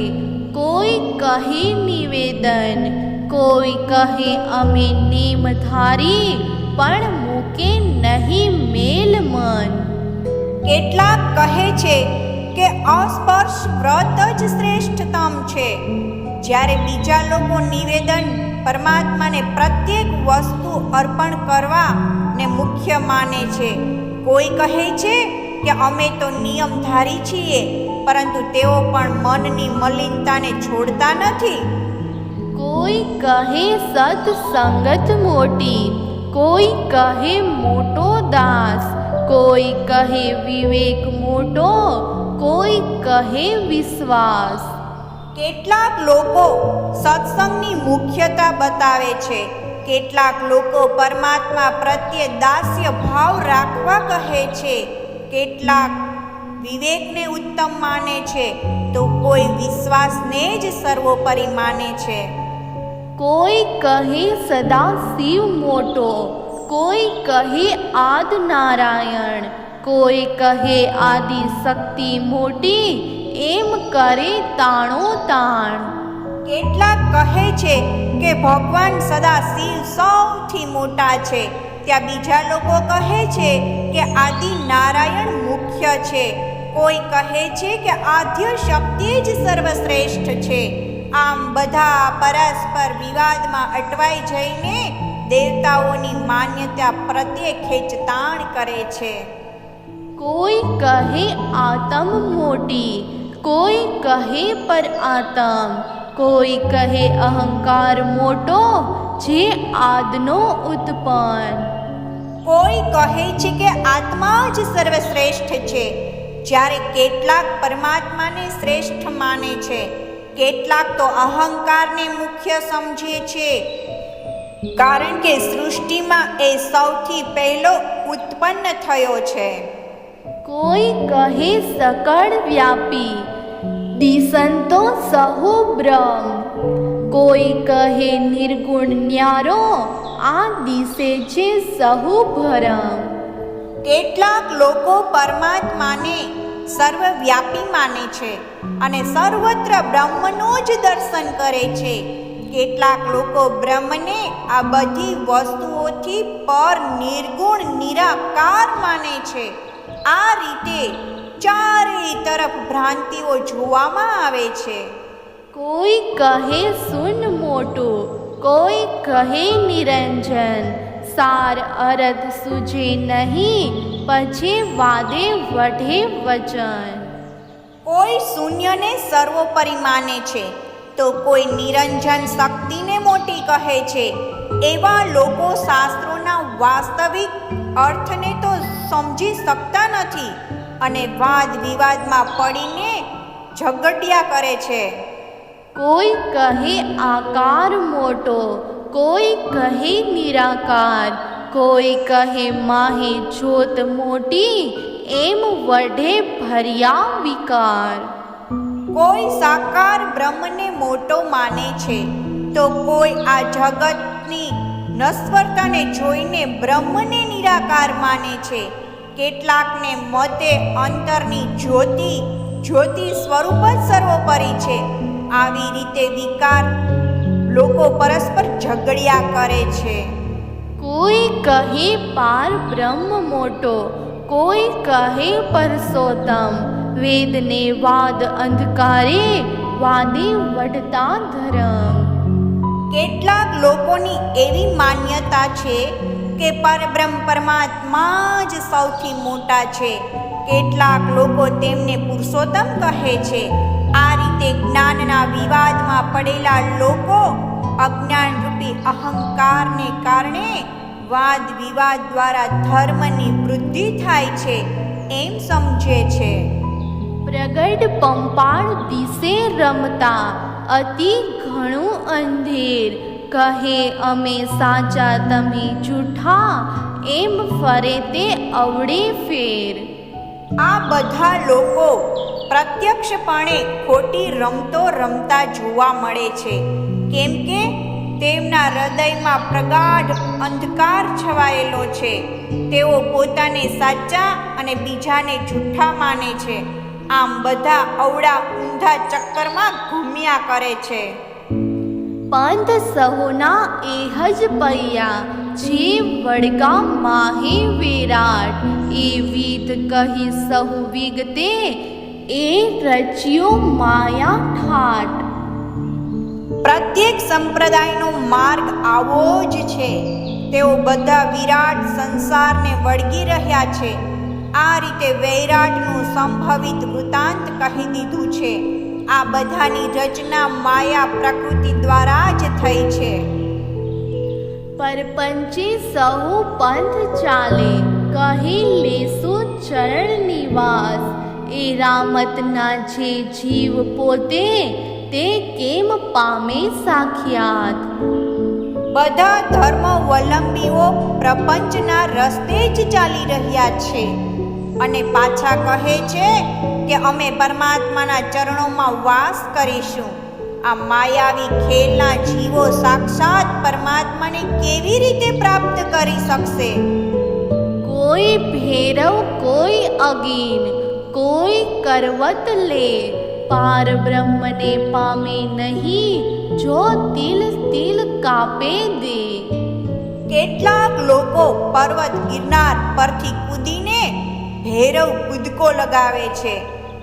કોઈ કહે નિવેદન, કોઈ કહે અમે નેમ ધારી, પણ મૂકે નહીં મેલ મન. કેટલાક કહે છે કે અસ્પર્શ વ્રત જ શ્રેષ્ઠતમ છે, જ્યારે બીજા લોકો નિવેદન પરમાત્માને પ્રત્યેક વસ્તુ અર્પણ કરવા ને મુખ્ય માને છે. કોઈ કહે છે કે અમે તો નિયમધારી છીએ, પરંતુ તેઓ પણ મનની મલિનતાને છોડતા નથી. કોઈ કહે સત્સંગત મોટી, કોઈ કહે મોટો દાસ, કોઈ કહે વિવેક મોટો, કોઈ કહે વિશ્વાસ. કેટલાક લોકો સત્સંગની મુખ્યતા બતાવે છે, કેટલાક લોકો પરમાત્મા પ્રત્યે દાસ્ય ભાવ રાખવા કહે છે, કેટલાક વિવેકને ઉત્તમ માને છે, તો કોઈ વિશ્વાસને જ સર્વોપરી માને છે. કોઈ કહે સદા શિવ મોટો, કોઈ કહે આદ નારાયણ, કોઈ કહે આદિ શક્તિ મોટી, એમ કરે તાણો તાણ. કેટલાક કહે છે કે ભગવાન સદા શિવ સૌથી મોટા છે, ત્યાં બીજા લોકો કહે છે કે આદિ નારાયણ મુખ્ય છે. કોઈ કહે છે કે આદ્ય શક્તિ જ સર્વશ્રેષ્ઠ છે. આમ બધા પરસ્પર વિવાદમાં અટવાઈ જઈને દેવતાઓની માન્યતા પ્રત્યે ખેંચતાણ કરે છે. કોઈ કહે આતમ મોટી, કોઈ કહે પર આતમ, કોઈ કહે અહંકાર મોટો, જે આદનો ઉત્પન્ન. કોઈ કહે છે કે આત્મા જ સર્વશ્રેષ્ઠ છે, જ્યારે કેટલાક પરમાત્માને શ્રેષ્ઠ માને છે. કેટલાક તો અહંકારને મુખ્ય સમજે છે, કારણ કે સૃષ્ટિમાં એ સૌથી પહેલો ઉત્પન્ન થયો છે. કોઈ કહે સકળ વ્યાપી, દિસંતો સહુ બ્રહ્મ, કોઈ કહે નિર્ગુણ ન્યારો, આ દિશે છે સહુ ભરમ. કેટલાક લોકો પરમાત્માને સર્વવ્યાપી માને છે અને સર્વત્ર બ્રહ્મનો જ દર્શન કરે છે. કેટલાક લોકો બ્રહ્મને આ બધી વસ્તુઓથી પર નિર્ગુણ નિરાકાર માને છે. આ રીતે ચારેય તરફ ભ્રાંતિઓ જોવામાં આવે છે. કોઈ કહે શૂન મોટું, કોઈ કહે નિરંજન, સાર અરથ સૂજે નહીં, પછી વાદે વઢે વચન. કોઈ શૂન્યને સર્વોપરી માને છે, તો કોઈ નિરંજન શક્તિને મોટી કહે છે. એવા લોકો શાસ્ત્રોના વાસ્તવિક અર્થને તો સમજી શકતા નથી અને વાદ વિવાદમાં પડીને ઝઘડિયા કરે છે. કોઈ કહે આકાર મોટો, કોઈ કહે નિરાકાર, કોઈ કહે માહે જ્યોત મોટી, એમ વઢે ભર્યા વિકાર. કોઈ સાકાર બ્રહ્મને મોટો માને છે, તો કોઈ આ જગતની નશ્વરતાને જોઈને બ્રહ્મને નિરાકાર માને છે. કેટલાકને મતે અંતરની જ્યોતિ સ્વરૂપ જ સર્વોપરી છે. આવી રીતે વિકાર લોકો પરસ્પર ઝઘડિયા કરે છે. કોઈ કહે પાર બ્રહ્મ મોટો, કોઈ કહે પરસોત્તમ, વેદને વાદ અંધકારે, વાદે વઢતા ધરમ. કેટલાક લોકોની એવી માન્યતા છે કે પરબ્રહ્મ પરમાત્મા જ સૌથી મોટા છે. કેટલાક લોકો તેમને પુરુષોત્તમ કહે છે. આ રીતે જ્ઞાનના વિવાદમાં પડેલા લોકો અજ્ઞાનરૂપી અહંકારને કારણે વાદ વિવાદ દ્વારા ધર્મની વૃદ્ધિ થાય છે એમ સમજે છે. પ્રગટ પંપાળ દિશે રમતા, અતિ ઘણું અંધેર, કહે અમે સાચા તમે જૂઠા, એમ ફરે તે અવળે ફેર. આ બધા લોકો પ્રત્યક્ષપણે ખોટી રમતો રમતા જોવા મળે છે, કેમ કે તેમના હૃદયમાં પ્રગાઢ અંધકાર છવાયેલો છે. તેઓ પોતાને સાચા અને બીજાને જૂઠા માને છે. આમ બધા અવળા ઊંધા ચક્કરમાં ઘૂમ્યા કરે છે. પંથ સહુના એહ જ પૈયા, જે વડગા માહે વિરાટ, એ વિદ કહી સહુ વિગતે, એ રચ્યો માયા ઠાટ. પ્રત્યેક સંપ્રદાયનો માર્ગ આવો જ છે. તેઓ બધા વિરાટ સંસારને વળગી રહ્યા છે. આ રીતે વૈરાટનું સંભવિત વૃત્તાંત કહી દીધું છે. આ બધાની રચના માયા પ્રકૃતિ દ્વારા જ થઈ છે. પરપંચે સહુ પંથ ચાલે, કહી લેસુ ચરણ નિવાસ, એ રામતના જે જીવ પોતે, તે કેમ પામે સાખ્યાત. બધા ધર્માવલંબીઓ પ્રપંચના રસ્તે જ ચાલી રહ્યા છે અને પાછા કહે છે કે અમે પરમાત્માના ચરણોમાં વાસ કરીશું. આ માયાવી ખેલના જીવો સાક્ષાત પરમાત્માને કેવી રીતે પ્રાપ્ત કરી શકશે? કોઈ ભૈરવ કોઈ અગીન, કોઈ કરવત લે, પાર બ્રહ્મને પામે નહીં, જો તિલ તિલ કાપે દે. કેટલાક લોકો પર્વત ગિરનાર પરથી કૂદીને ભૈરવ કૂદકો લગાવે છે,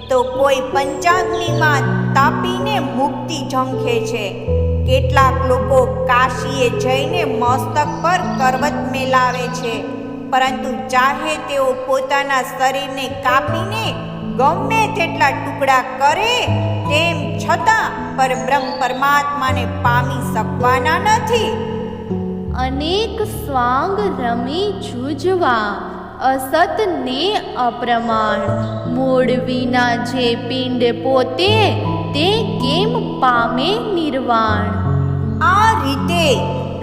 તો કોઈ પંચાગ્નિમાં તાપીને મુક્તિ ઝંખે છે. કેટલાક લોકો કાશીએ જઈને મસ્તક પર કરવત મેલાવે છે, પરંતુ ચાહે તેઓ પોતાના શરીરને કાપીને ગમે તેટલા ટુકડા કરે, તેમ છતાં પરબ્રહ્મ પરમાત્માને પામી શકવાના નથી. અનેક સ્વાંગ રમી જૂજવા, અસત ને અપ્રમાણ, મૂળ વિના જે પિંડ પોતે, તે કેમ પામે નિર્વાણ. આ રીતે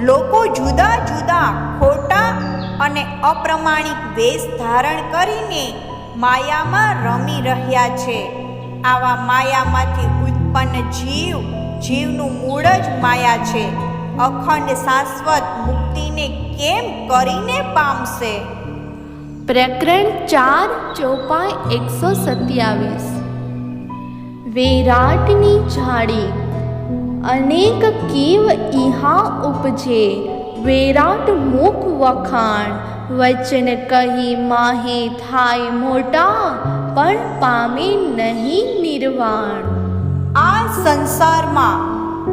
લોકો જુદા જુદા ખોટા અને અપ્રમાણિક વેશ ધારણ કરીને માયામાં રમી રહ્યા છે. આવા માયામાંથી ઉત્પન્ન જીવનું મૂળ જ માયા છે. અખંડ શાશ્વત મુક્તિને કેમ કરીને પામશે? પ્રકરણ 4 ચોપાઈ 127. વૈરાટની ઝાડી. અનેક કીવ ઇહા ઉપજે, વૈરાટ મુખ વખાણ, વચન કહી માહે થાય મોટા, પણ પામે નહીં નિર્વાણ. આ સંસારમાં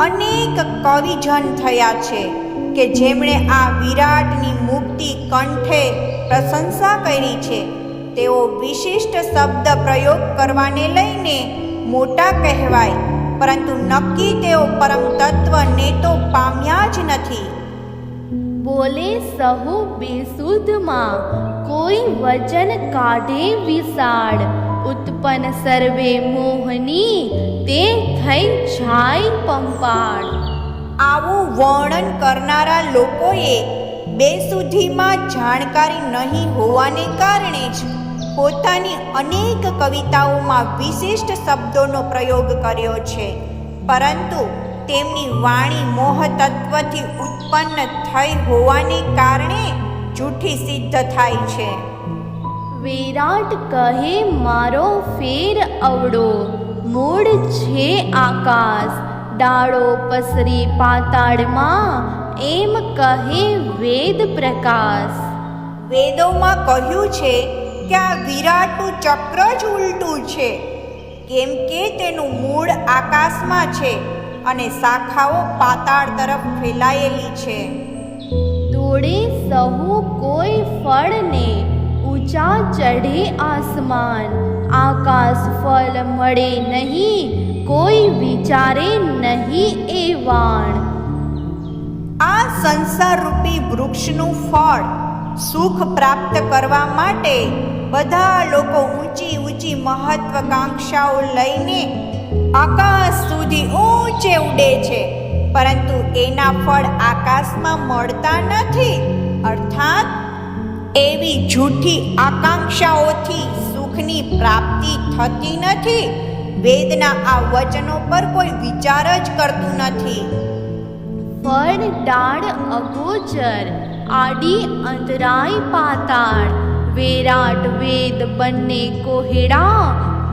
અનેક કવિજન થયા છે કે જેમણે આ વિરાટની મુક્તિ કંઠે પ્રશંસા કરી છે. તેઓ વિશિષ્ટ શબ્દ પ્રયોગ કરવાને લઈને મોટા કહેવાય, પરંતુ નક્કી તેઓ પરમ તત્વને તો પામ્યા જ નથી. બોલે સહુ બેસુધમાં, કોઈ વચન કાઢે વિશાળ, ઉત્પન્ન સર્વે મોહની, તે થઈ જાય પંપાળ. આવું વર્ણન કરનારા લોકોએ બેસુધીમાં જાણકારી નહીં હોવાને કારણે જ પોતાની અનેક કવિતાઓમાં વિશિષ્ટ શબ્દોનો પ્રયોગ કર્યો છે, પરંતુ તેમની વાણી મોહતત્વથી ઉત્પન્ન થઈ હોવાને કારણે જૂઠી સિદ્ધ થાય છે. વિરાટ કહે મારો ફેર અવડો, મૂળ છે આકાશ, ડાળો પસરી પાતાળમાં, એમ કહે વેદ પ્રકાશ. વેદોમાં કહ્યું છે કે આ વિરાટનું ચક્ર જ ઉલટું છે, કેમ કે તેનું મૂળ આકાશમાં છે અને શાખાઓ પાતાળ તરફ ફેલાયેલી છે. તોડે સહુ કોઈ ફળને, ઊંચા ચઢે આસમાન, આકાશ ફળ મળે નહીં, કોઈ વિચારે નહીં એ વાણ. આ સંસાર રૂપી વૃક્ષનું ફળ સુખ પ્રાપ્ત કરવા માટે બધા લોકો ઊંચી ઊંચી મહત્વાકાંક્ષાઓ લઈને આકાશ સુધી ઊંચે ઉડે છે, પરંતુ એના ફળ આકાશમાં મળતા નથી. અર્થાત એવી જૂઠી આકાંક્ષાઓથી સુખની પ્રાપ્તિ થતી નથી. વેદના આ વચનો પર કોઈ વિચાર જ કરતું નથી. ફળ ડાળ અગોચર, આડી અંતરાય પાતાળ, વિરાટ વેદ બંને કોહેડા,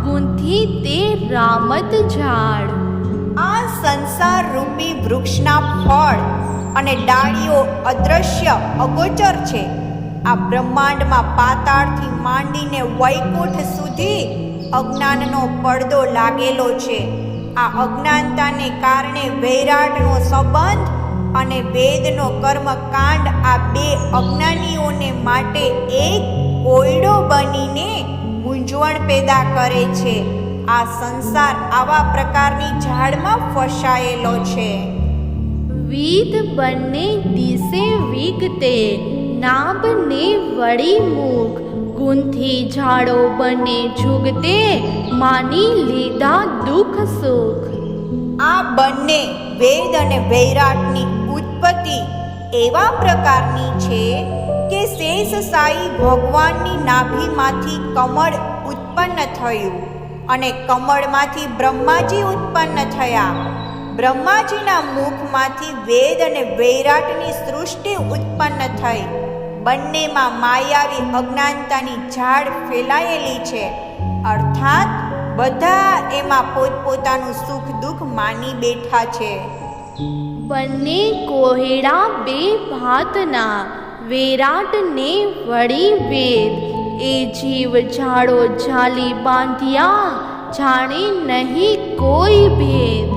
ગુંથી તે રામત ઝાડ. આ સંસાર રૂપી વૃક્ષના ફળ અને ડાળીઓ અદ્રશ્ય અગોચર છે. આ બ્રહ્માંડમાં પાતાળથી માંડીને વૈકુંઠ સુધી અજ્ઞાનનો પડદો લાગેલો છે. આ અજ્ઞાનતાને કારણે વૈરાટનો સંબંધ અને વેદનો કર્મકાંડ આ બે અજ્ઞાનીઓને માટે એક કોયડો બનીને મૂંઝવણ પેદા કરે છે. આ સંસાર આવા પ્રકારની ઝાડમાં ફસાયેલો છે. વિધ બંને દિશે વિગતે, નાભ ને વળી મુખ, ગુંથી ઝાડો બને જુગતે, માની લીધા દુઃખ સુખ. આ બંને વેદ અને વૈરાટની ઉત્પત્તિ એવા પ્રકારની છે કે શેષશાયી ભગવાનની નાભીમાંથી કમળ ઉત્પન્ન થયું અને કમળમાંથી બ્રહ્માજી ઉત્પન્ન થયા. બ્રહ્માજીના મુખમાંથી વેદ અને વૈરાટની સૃષ્ટિ ઉત્પન્ન થઈ. બંનેમાં માયાવી અજ્ઞાનતાની ઝાડ ફેલાયેલી છે. અર્થાત બધા એમાં પોતપોતાનું સુખ દુઃખ માની બેઠા છે. બંને કોહેડા બે ભાતના, વેરાટને વળી વેદ. એ જીવ ઝાડો ઝાલી બાંધ્યા, જાણે નહીં કોઈ ભેદ.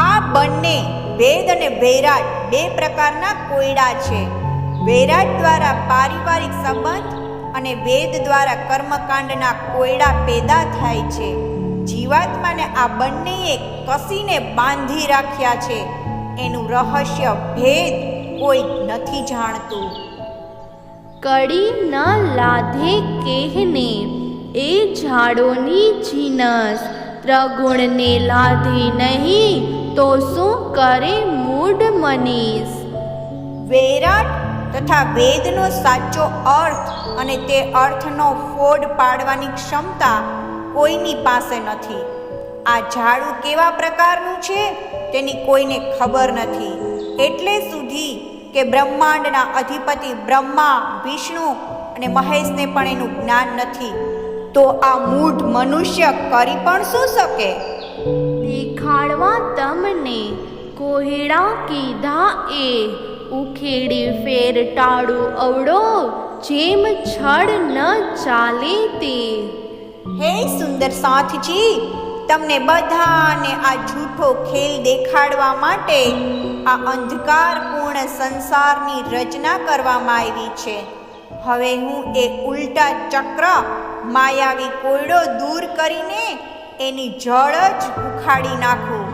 આ બંને વેદ અને વૈરાટ બે પ્રકારના કોયડા છે. વૈરાટ દ્વારા પારિવારિક સંબંધ અને વેદ દ્વારા કર્મકાંડના કોયડા પેદા થાય છે. જીવાત્માને આ બંનેએ કસીને બાંધી રાખ્યા છે. એનું રહસ્ય ભેદ કોઈ નથી જાણતું. કડી ન લાધે કેહને, એ ઝાડોની જીનસ. ત્રગુણને લાધે નહીં, તો શું કરે મૂઢ મનીષ. વૈરાટ તથા વેદનો સાચો અર્થ અને તે અર્થનો ફોડ પાડવાની ક્ષમતા કોઈની પાસે નથી. આ ઝાડું કેવા પ્રકારનું છે તેની કોઈને ખબર નથી. એટલે સુધી કે બ્રહ્માંડના અધિપતિ બ્રહ્મા, વિષ્ણુ અને મહેશને પણ એનું જ્ઞાન નથી. તો આ મૂઢ મનુષ્ય કરી પણ શું શકે? દેખાડવા તમને કોહેડા કીધા એ, ઉખેડી ફેર ટાળું અવડો, જેમ છળ ન ચાલે તે. હે સુંદર સાથજી, તમને બધાને આ જૂઠો ખેલ દેખાડવા માટે આ અંધકારપૂર્ણ સંસારની રચના કરવામાં આવી છે. હવે હું એ ઉલટા ચક્ર માયાવી કોયડો દૂર કરીને એની જળ જ ઉખાડી નાખું,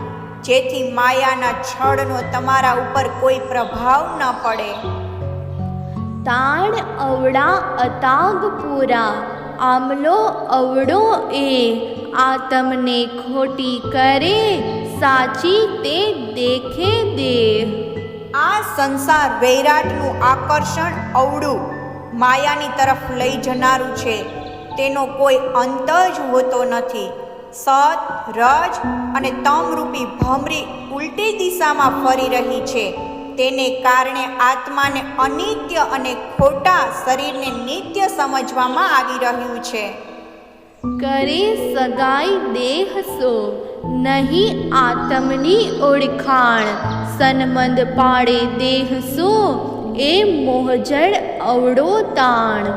જેથી માયાના છળનો તમારા ઉપર કોઈ પ્રભાવ ન પડે. તાણ અવડા અતાગ પૂરા, આમલો અવડો એ. આ તમને ખોટી કરે, સાચી તે દેખે દે. આ સંસાર વૈરાટનું આકર્ષણ અવળું માયાની તરફ લઈ જનારું છે. તેનો કોઈ અંત જ હોતો નથી. સત, રજ અને તમ રૂપી ભમરી ઉલટી દિશામાં ફરી રહી છે. તેને કારણે આત્માને અનિત્ય અને ખોટા શરીરને નિત્ય સમજવામાં આવી રહ્યું છે. કરે સગાઈ દેહ સો, નહીં આત્મની ઓળખાણ. સન્મંદ પાડે દેહ સો, એ મોહજળ અવડો તાણ.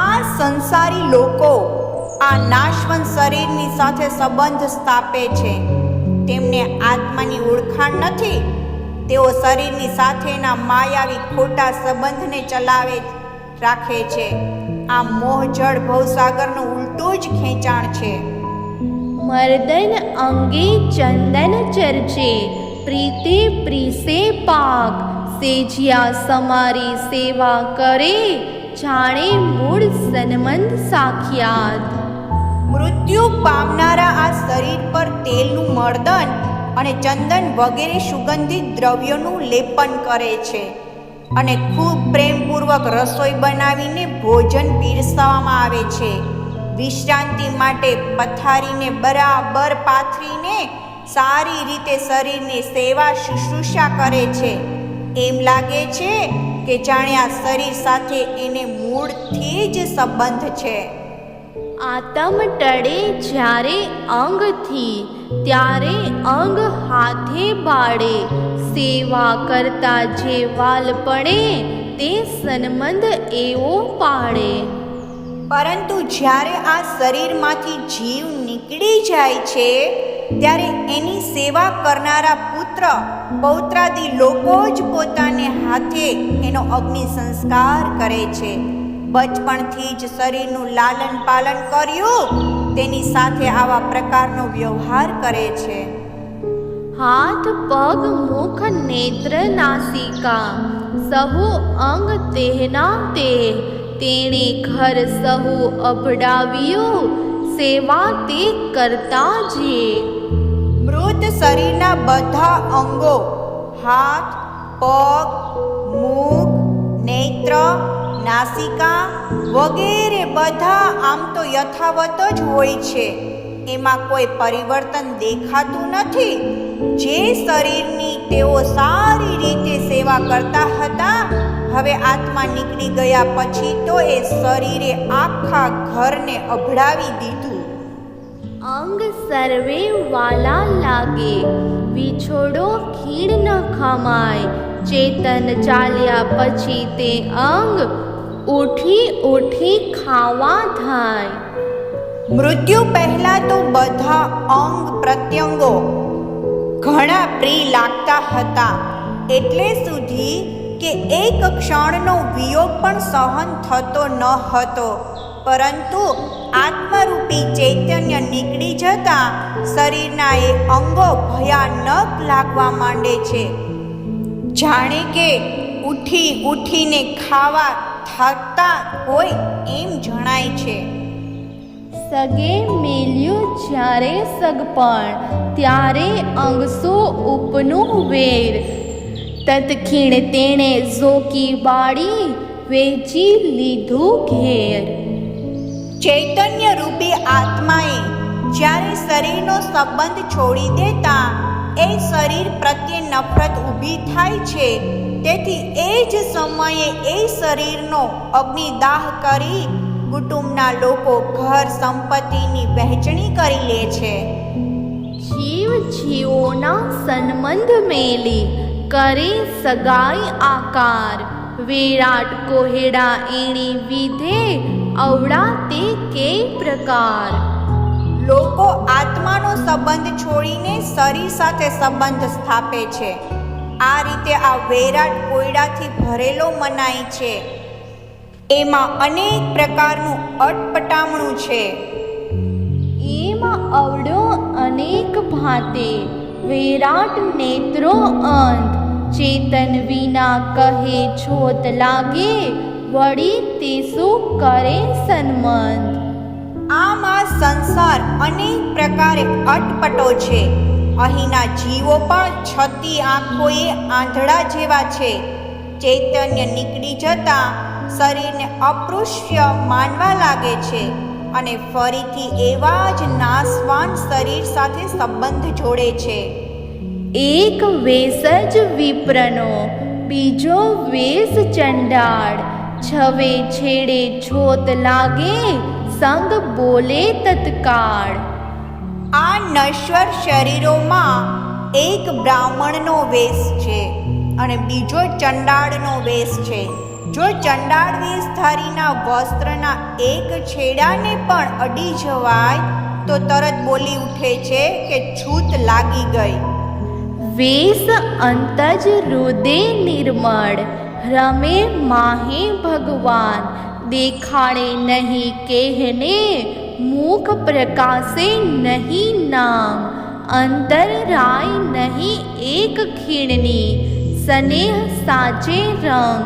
આ સંસારી લોકો આ નાશવંત શરીરની સાથે સંબંધ સ્થાપે છે. તેમને આત્માની ઓળખાણ નથી. તેઓ શરીરની સાથેના માયાવી ખોટા સંબંધને ચલાવે રાખે છે. આ મોહજળ ભવસાગરનું ઉલટું જ ખેંચાણ છે. મર્દન અંગે ચંદન ચર્ચે, પ્રીતે પ્રીસે પાક. સેજિયા સમારી સેવા કરે, જાણે મૂળ સન્મંદ સાખ્યાત. મૃત્યુ પામનારા આ શરીર પર તેલનું મર્દન અને ચંદન વગેરે સુગંધિત દ્રવ્યોનું લેપન કરે છે અને ખૂબ પ્રેમપૂર્વક રસોઈ બનાવીને ભોજન પીરસવામાં આવે છે. વિશ્રાંતિ માટે પથારીને બરાબર પાથરીને સારી રીતે શરીરની સેવા શુશ્રૂષા કરે છે. એમ લાગે છે કે જાણે આ શરીર સાથે એને મૂળથી જ સંબંધ છે. આતમ ટળે જ્યારે અંગથી, ત્યારે અંગ હાથે બાળે. સેવા કરતા જે વાલ પડે, તે સન્મંદ એવો પાડે. પરંતુ જ્યારે આ શરીરમાંથી જીવ નીકળી જાય છે, ત્યારે એની સેવા કરનારા પુત્ર પૌત્રાદિ લોકો જ પોતાને હાથે એનો અગ્નિ સંસ્કાર કરે છે. બચપણથી જ શરીરનું લાલન પાલન કર્યું, તેની સાથે આવા પ્રકારનો વ્યવહાર કરે છે. હાથ પગ મુખ નેત્ર નાસિકા, સહુ અંગ તેહના તે. તેણે ઘર સહુ અભડાવ્યું, સેવા તે કરતા જે. મૃત શરીરના બધા અંગો, હાથ, પગ, મુખ, નેત્ર, નાસિકા વગેરે બધા આમ તો યથાવત જ હોય છે. એમાં કોઈ પરિવર્તન દેખાતું નથી. જે શરીરની તેઓ સારી રીતે સેવા કરતા હતા, હવે આત્મા નીકળી ગયા પછી તો એ શરીરે આખા ઘરને અભડાવી દીધું. અંગ સર્વે વાલા લાગે, વિછોડો ખીણ ન ખમાય. ચેતન ચાલ્યા પછી તે અંગ ઉઠી ઉઠી ખાવા થાય. મૃત્યુ પહેલા તો બધા અંગ પ્રત્યંગો ઘણા પ્રિય લાગતા હતા, એટલે સુધી કે એક ક્ષણનો વિયોગ પણ સહન થતો ન હતો. પરંતુ આત્મરૂપી ચૈતન્ય નીકળી જતા શરીરના એ અંગો ભયાનક લાગવા માંડે છે, જાણે કે ઉઠી ઉઠીને ખાવા થતા હોય એમ જણાય છે. સગે મેલ્યું જ્યારે સગપણ, ત્યારે અંગસો ઉપનું વેર. તત્ખીણ તેણે ઝોકી બાળી, વેચી લીધું ઘેર. ચૈતન્ય રૂપી આત્માએ જ્યારે શરીરનો સંબંધ છોડી દેતા એ શરીર પ્રત્યે નફરત ઊભી થાય છે. તેથી એ જ સમયે એ શરીરનો અગ્નિદાહ કરી કુટુંબના લોકો ઘર સંપત્તિની વહેંચણી કરી લે છે. જીવ જીવોના સંબંધ મેલી, કરે સગાઈ આકાર. વિરાટ કોહેડા એણી વિધે, અવળા તે કે પ્રકાર. લોકો આત્માનો સંબંધ છોડીને શરીર સાથે સંબંધ સ્થાપે છે. આ રીતે આ વિરાટ કોયડાથી ભરેલો મનાય છે. એમાં અનેક પ્રકારનું અટપટામણું છે. એમાં અવળો અનેક ભાતે, વિરાટ નેત્રો અંત. ચેતન વિના કહે છોત લાગે, વળી તે શું કરે સન્મંત. આમ આ સંસાર અનેક પ્રકારે અટપટો છે. અહીંના જીવો પણ છતી આંખોએ આંધળા જેવા છે. ચૈતન્ય નીકળી જતા શરીરને અપૃશ્ય માનવા લાગે છે અને ફરીથી એવા જ નાશવાન શરીર સાથે સંબંધ જોડે છે. એક વેશ જ વિપ્રનો, બીજો વેશ ચંડાળ. છવે છેડે છોત લાગે, સંગ બોલે તત્કાળ. આ નશ્વર શરીરોમાં એક બ્રાહ્મણનો વેશ છે અને બીજો ચંડાળનો વેશ છે. જો ચંડાળ વેશધારીના વસ્ત્રના એક છેડાને પણ અડી જવાય તો તરત બોલી ઉઠે છે કે છૂત લાગી ગઈ. વેશ અંતજ હૃદય નિર્મળ, રમે માહે ભગવાન. દેખાડે નહીં કેહને, મુખ પ્રકાશે નહીં નામ. અંતર રાય નહીં એક ખીણની, સ્નેહ સાચે રંગ.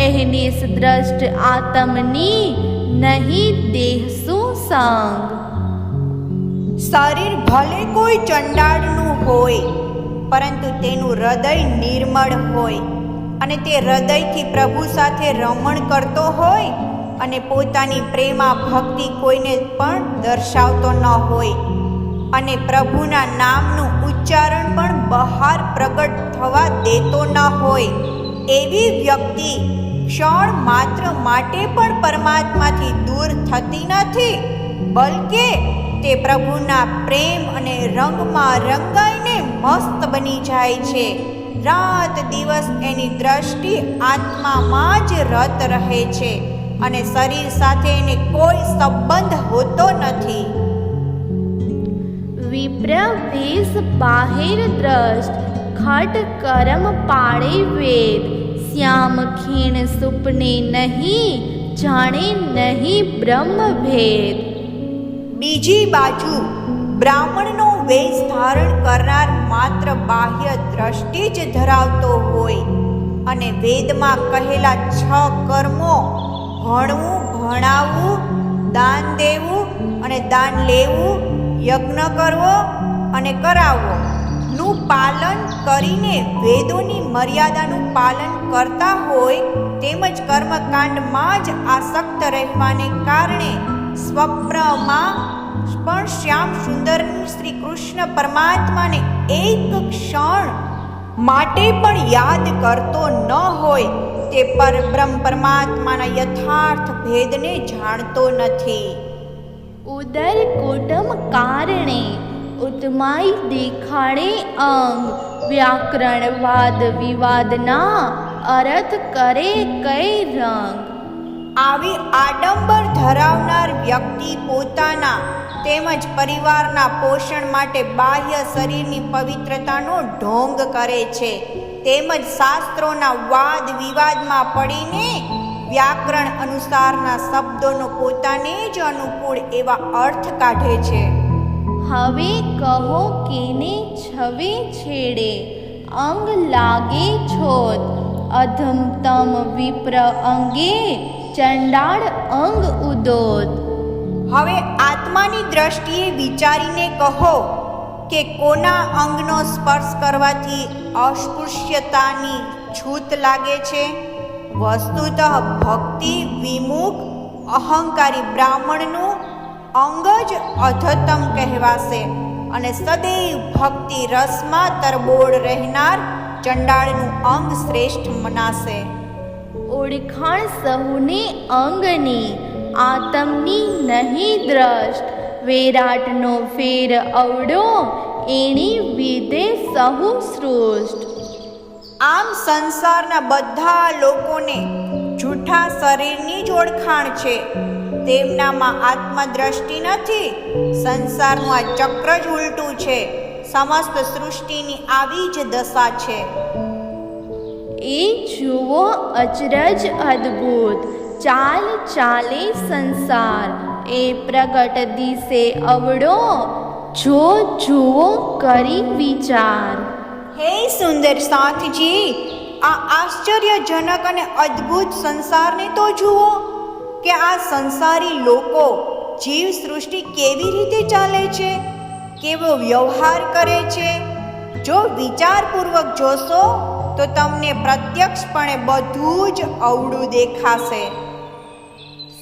એહનિસ દ્રષ્ટ આતમની, નહીં દેહસું સંગ. શરીર ભલે કોઈ ચંડાળનું હોય, પરંતુ તેનું હૃદય નિર્મળ હોય અને તે હૃદયથી પ્રભુ સાથે રમણ કરતો હોય અને પોતાની પ્રેમા ભક્તિ કોઈને પણ દર્શાવતો ન હોય અને પ્રભુના નામનું ઉચ્ચારણ પણ બહાર પ્રગટ થવા દેતો ન હોય, એવી વ્યક્તિ ક્ષણ માત્ર માટે પણ પરમાત્માથી દૂર થતી નથી, બલકે તે પ્રભુના પ્રેમ અને રંગમાં રંગાઈને મસ્ત બની જાય છે. રાત દિવસ એની દ્રષ્ટિ આત્મામાં જ રત રહે છે અને શરીર સાથે એને કોઈ સંબંધ હોતો નથી. વિપ્ર વેશ બાહેર દ્રષ્ટ, ખટ કરમ પાળે વેદ. શ્યામ ખીણ સુપને નહીં, જાણે નહીં બ્રહ્મ ભેદ. બીજી બાજુ બ્રાહ્મણનો વેશ ધારણ કરનાર માત્ર બાહ્ય દ્રષ્ટિ જ ધરાવતો હોય અને વેદમાં કહેલા 6 કર્મો ભણવું, ભણાવવું, દાન દેવું અને દાન લેવું, યજ્ઞ કરવો અને કરાવવો નું પાલન કરીને વેદોની મર્યાદાનું પાલન કરતા હોય, તેમજ કર્મકાંડમાં જ આસક્ત રહેવાને કારણે સ્વપ્નમાં પણ શ્યામ સુંદર શ્રી કૃષ્ણ પરમાત્માને એક ક્ષણ માટે પણ યાદ કરતો ન હોય તે પરબ્રહ્મ પરમાત્માના યથાર્થ ભેદને જાણતો નથી. ઉદર કુટુંબ કારણે ઉત્માઈ દેખાડે અંગ, વ્યાકરણ વાદ વિવાદના અર્થ કરે કઈ રંગ. આવી આડંબર ધરાવનાર વ્યક્તિ પોતાના તેમજ પરિવારના પોષણ માટે બાહ્ય શરીરની પવિત્રતાનો ઢોંગ કરે છે, તેમજ શાસ્ત્રોના વાદ વિવાદમાં પડીને વ્યાકરણ અનુસારના શબ્દોનો પોતાને જ અનુકૂળ એવા અર્થ કાઢે છે. હવે કહો કેને છવે છેડે, અંગ લાગે છોત, અધમતમ વિપ્ર અંગે ચંડાળ અંગ ઉદોત. હવે આત્માની દ્રષ્ટિએ વિચારીને કહો કે કોના અંગનો સ્પર્શ કરવાથી અસ્પૃશ્યતાની છૂત લાગે છે. વસ્તુતઃ ભક્તિ વિમુખ અહંકારી બ્રાહ્મણનું અંગ જ અધતમ કહેવાશે અને સદૈવ ભક્તિ રસમાં તરબોળ રહેનાર ચંડાળનું અંગ શ્રેષ્ઠ મનાશે. ઓળખાણ સહુને અંગની, આતમની નહીં દ્રષ્ટ, વેરાટનો ફેર અવડો, એણી વિદે સહુ સૃષ્ટ. આમ સંસારના બધા લોકોને જૂઠા શરીરની જ ઓળખાણ છે, તેમનામાં આત્મદ્રષ્ટિ નથી. સંસારનું આ ચક્ર જ ઉલટું છે, સમસ્ત સૃષ્ટિની આવી જ દશા છે. એ જુઓ અચરજ અદ્ભુત, ચાલ ચાલે સંસાર, એ પ્રગટ દિશે અવડો, જો જુઓ કરી વિચાર. હે સુંદર સાથજી, આ આશ્ચર્યજનક અને અદ્ભુત સંસારને તો જુઓ કે આ સંસારી લોકો જીવ સૃષ્ટિ કેવી રીતે ચાલે છે, કેવો વ્યવહાર કરે છે. જો વિચારપૂર્વક જોશો તો તમને પ્રત્યક્ષપણે બધું જ અવળું દેખાશે.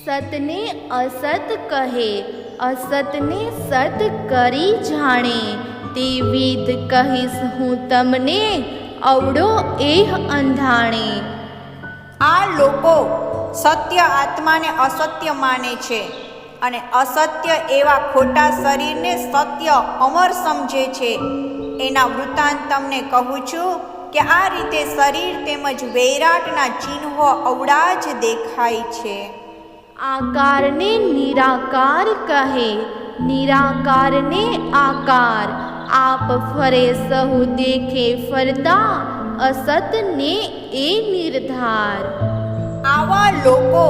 સતને અસત કહે, અસતને સત કરી જાણે, તે વિદ કહીશ હું તમને, અવડો એહ અંધાણે. આ લોકો સત્ય આત્માને અસત્ય માને છે અને અસત્ય એવા ખોટા શરીરને સત્ય અમર સમજે છે. એના વૃત્તાંત તમને કહું છું કે આ રીતે શરીર તેમજ વૈરાટના ચિહ્નો અવળા જ દેખાય છે. આકારને નિરાકાર કહે, નિરાકારને આકાર, આપ ફરે સહુ દેખે ફરતા, અસતને એ નિર્ધાર. આવા લોકો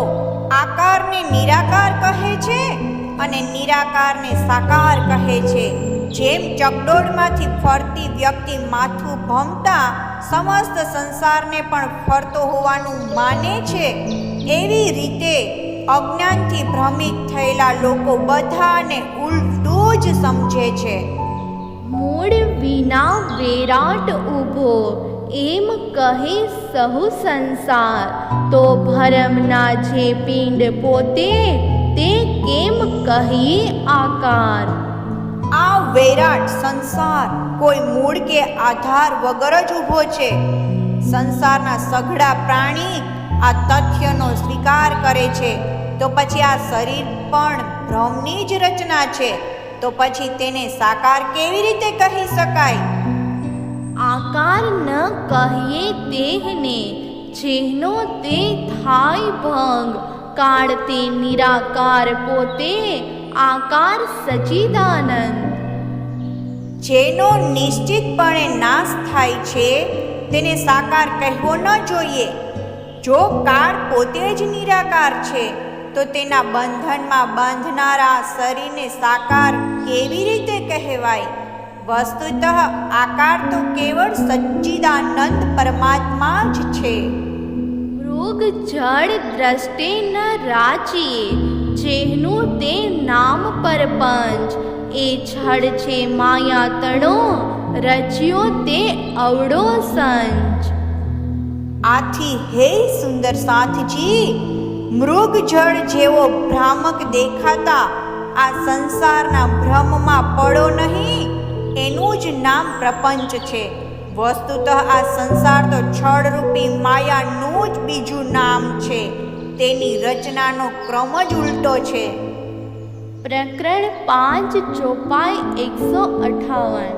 આકારને નિરાકાર કહે છે અને નિરાકારને સાકાર કહે છે. જેમ ચકડોળમાંથી ફરતી વ્યક્તિ માથું ભમતા સમસ્ત સંસારને પણ ફરતો હોવાનું માને છે, એવી રીતે અજ્ઞાનથી ભ્રમિત થયેલા લોકો બધાને ઉલટું જ સમજે છે. મૂળ વિના વેરાટ ઊભો, એમ કહે સહુ સંસાર, તો ભરમના જે પિંડ પોતે, તે કેમ કહીએ આકાર. આ વૈરાટ સંસાર કોઈ મૂળ કે આધાર વગર જ ઊભો છે. સંસારના સઘળા પ્રાણી આ તથ્યનો સ્વીકાર કરે છે, તો પછી આ શરીર પણ ભ્રમની જ રચના છે, તો પછી તેને સાકાર કેવી રીતે કહી શકાય. આકાર ન કહીએ તેહને, જેનો તે થાય ભંગ, કાળ તે નિરાકાર પોતે, આકાર સચ્ચિદાનંદ. જેનો નિશ્ચિતપણે નાશ થાય છે તેને સાકાર કહેવો ન જોઈએ. જો કાળ પોતે જ નિરાકાર છે તો તેના બંધનમાં બાંધનારા શરીરને સાકાર કેવી રીતે કહેવાય. વસ્તુતઃ આકાર તો કેવળ સચ્ચિદાનંદ પરમાત્મા જ છે. મૃગ જળ દ્રષ્ટે ન રાચીએ, જેનું તે નામ પરપંચ, એ છળ છે માયા તણો, રચ્યો તે અવળો સંચ. આથી હે સુંદર સાથજી, મૃગ જળ જેવો ભ્રામક દેખાતા આ સંસારના ભ્રમમાં પડો નહીં. એનું જ નામ પ્રપંચ છે. વસ્તુતઃ આ સંસાર તો છળરૂપી માયાનું જ બીજું નામ છે. તેની રચનાનો ક્રમ જ ઉલટો છે. પ્રકરણ 5 ચોપાઈ 158.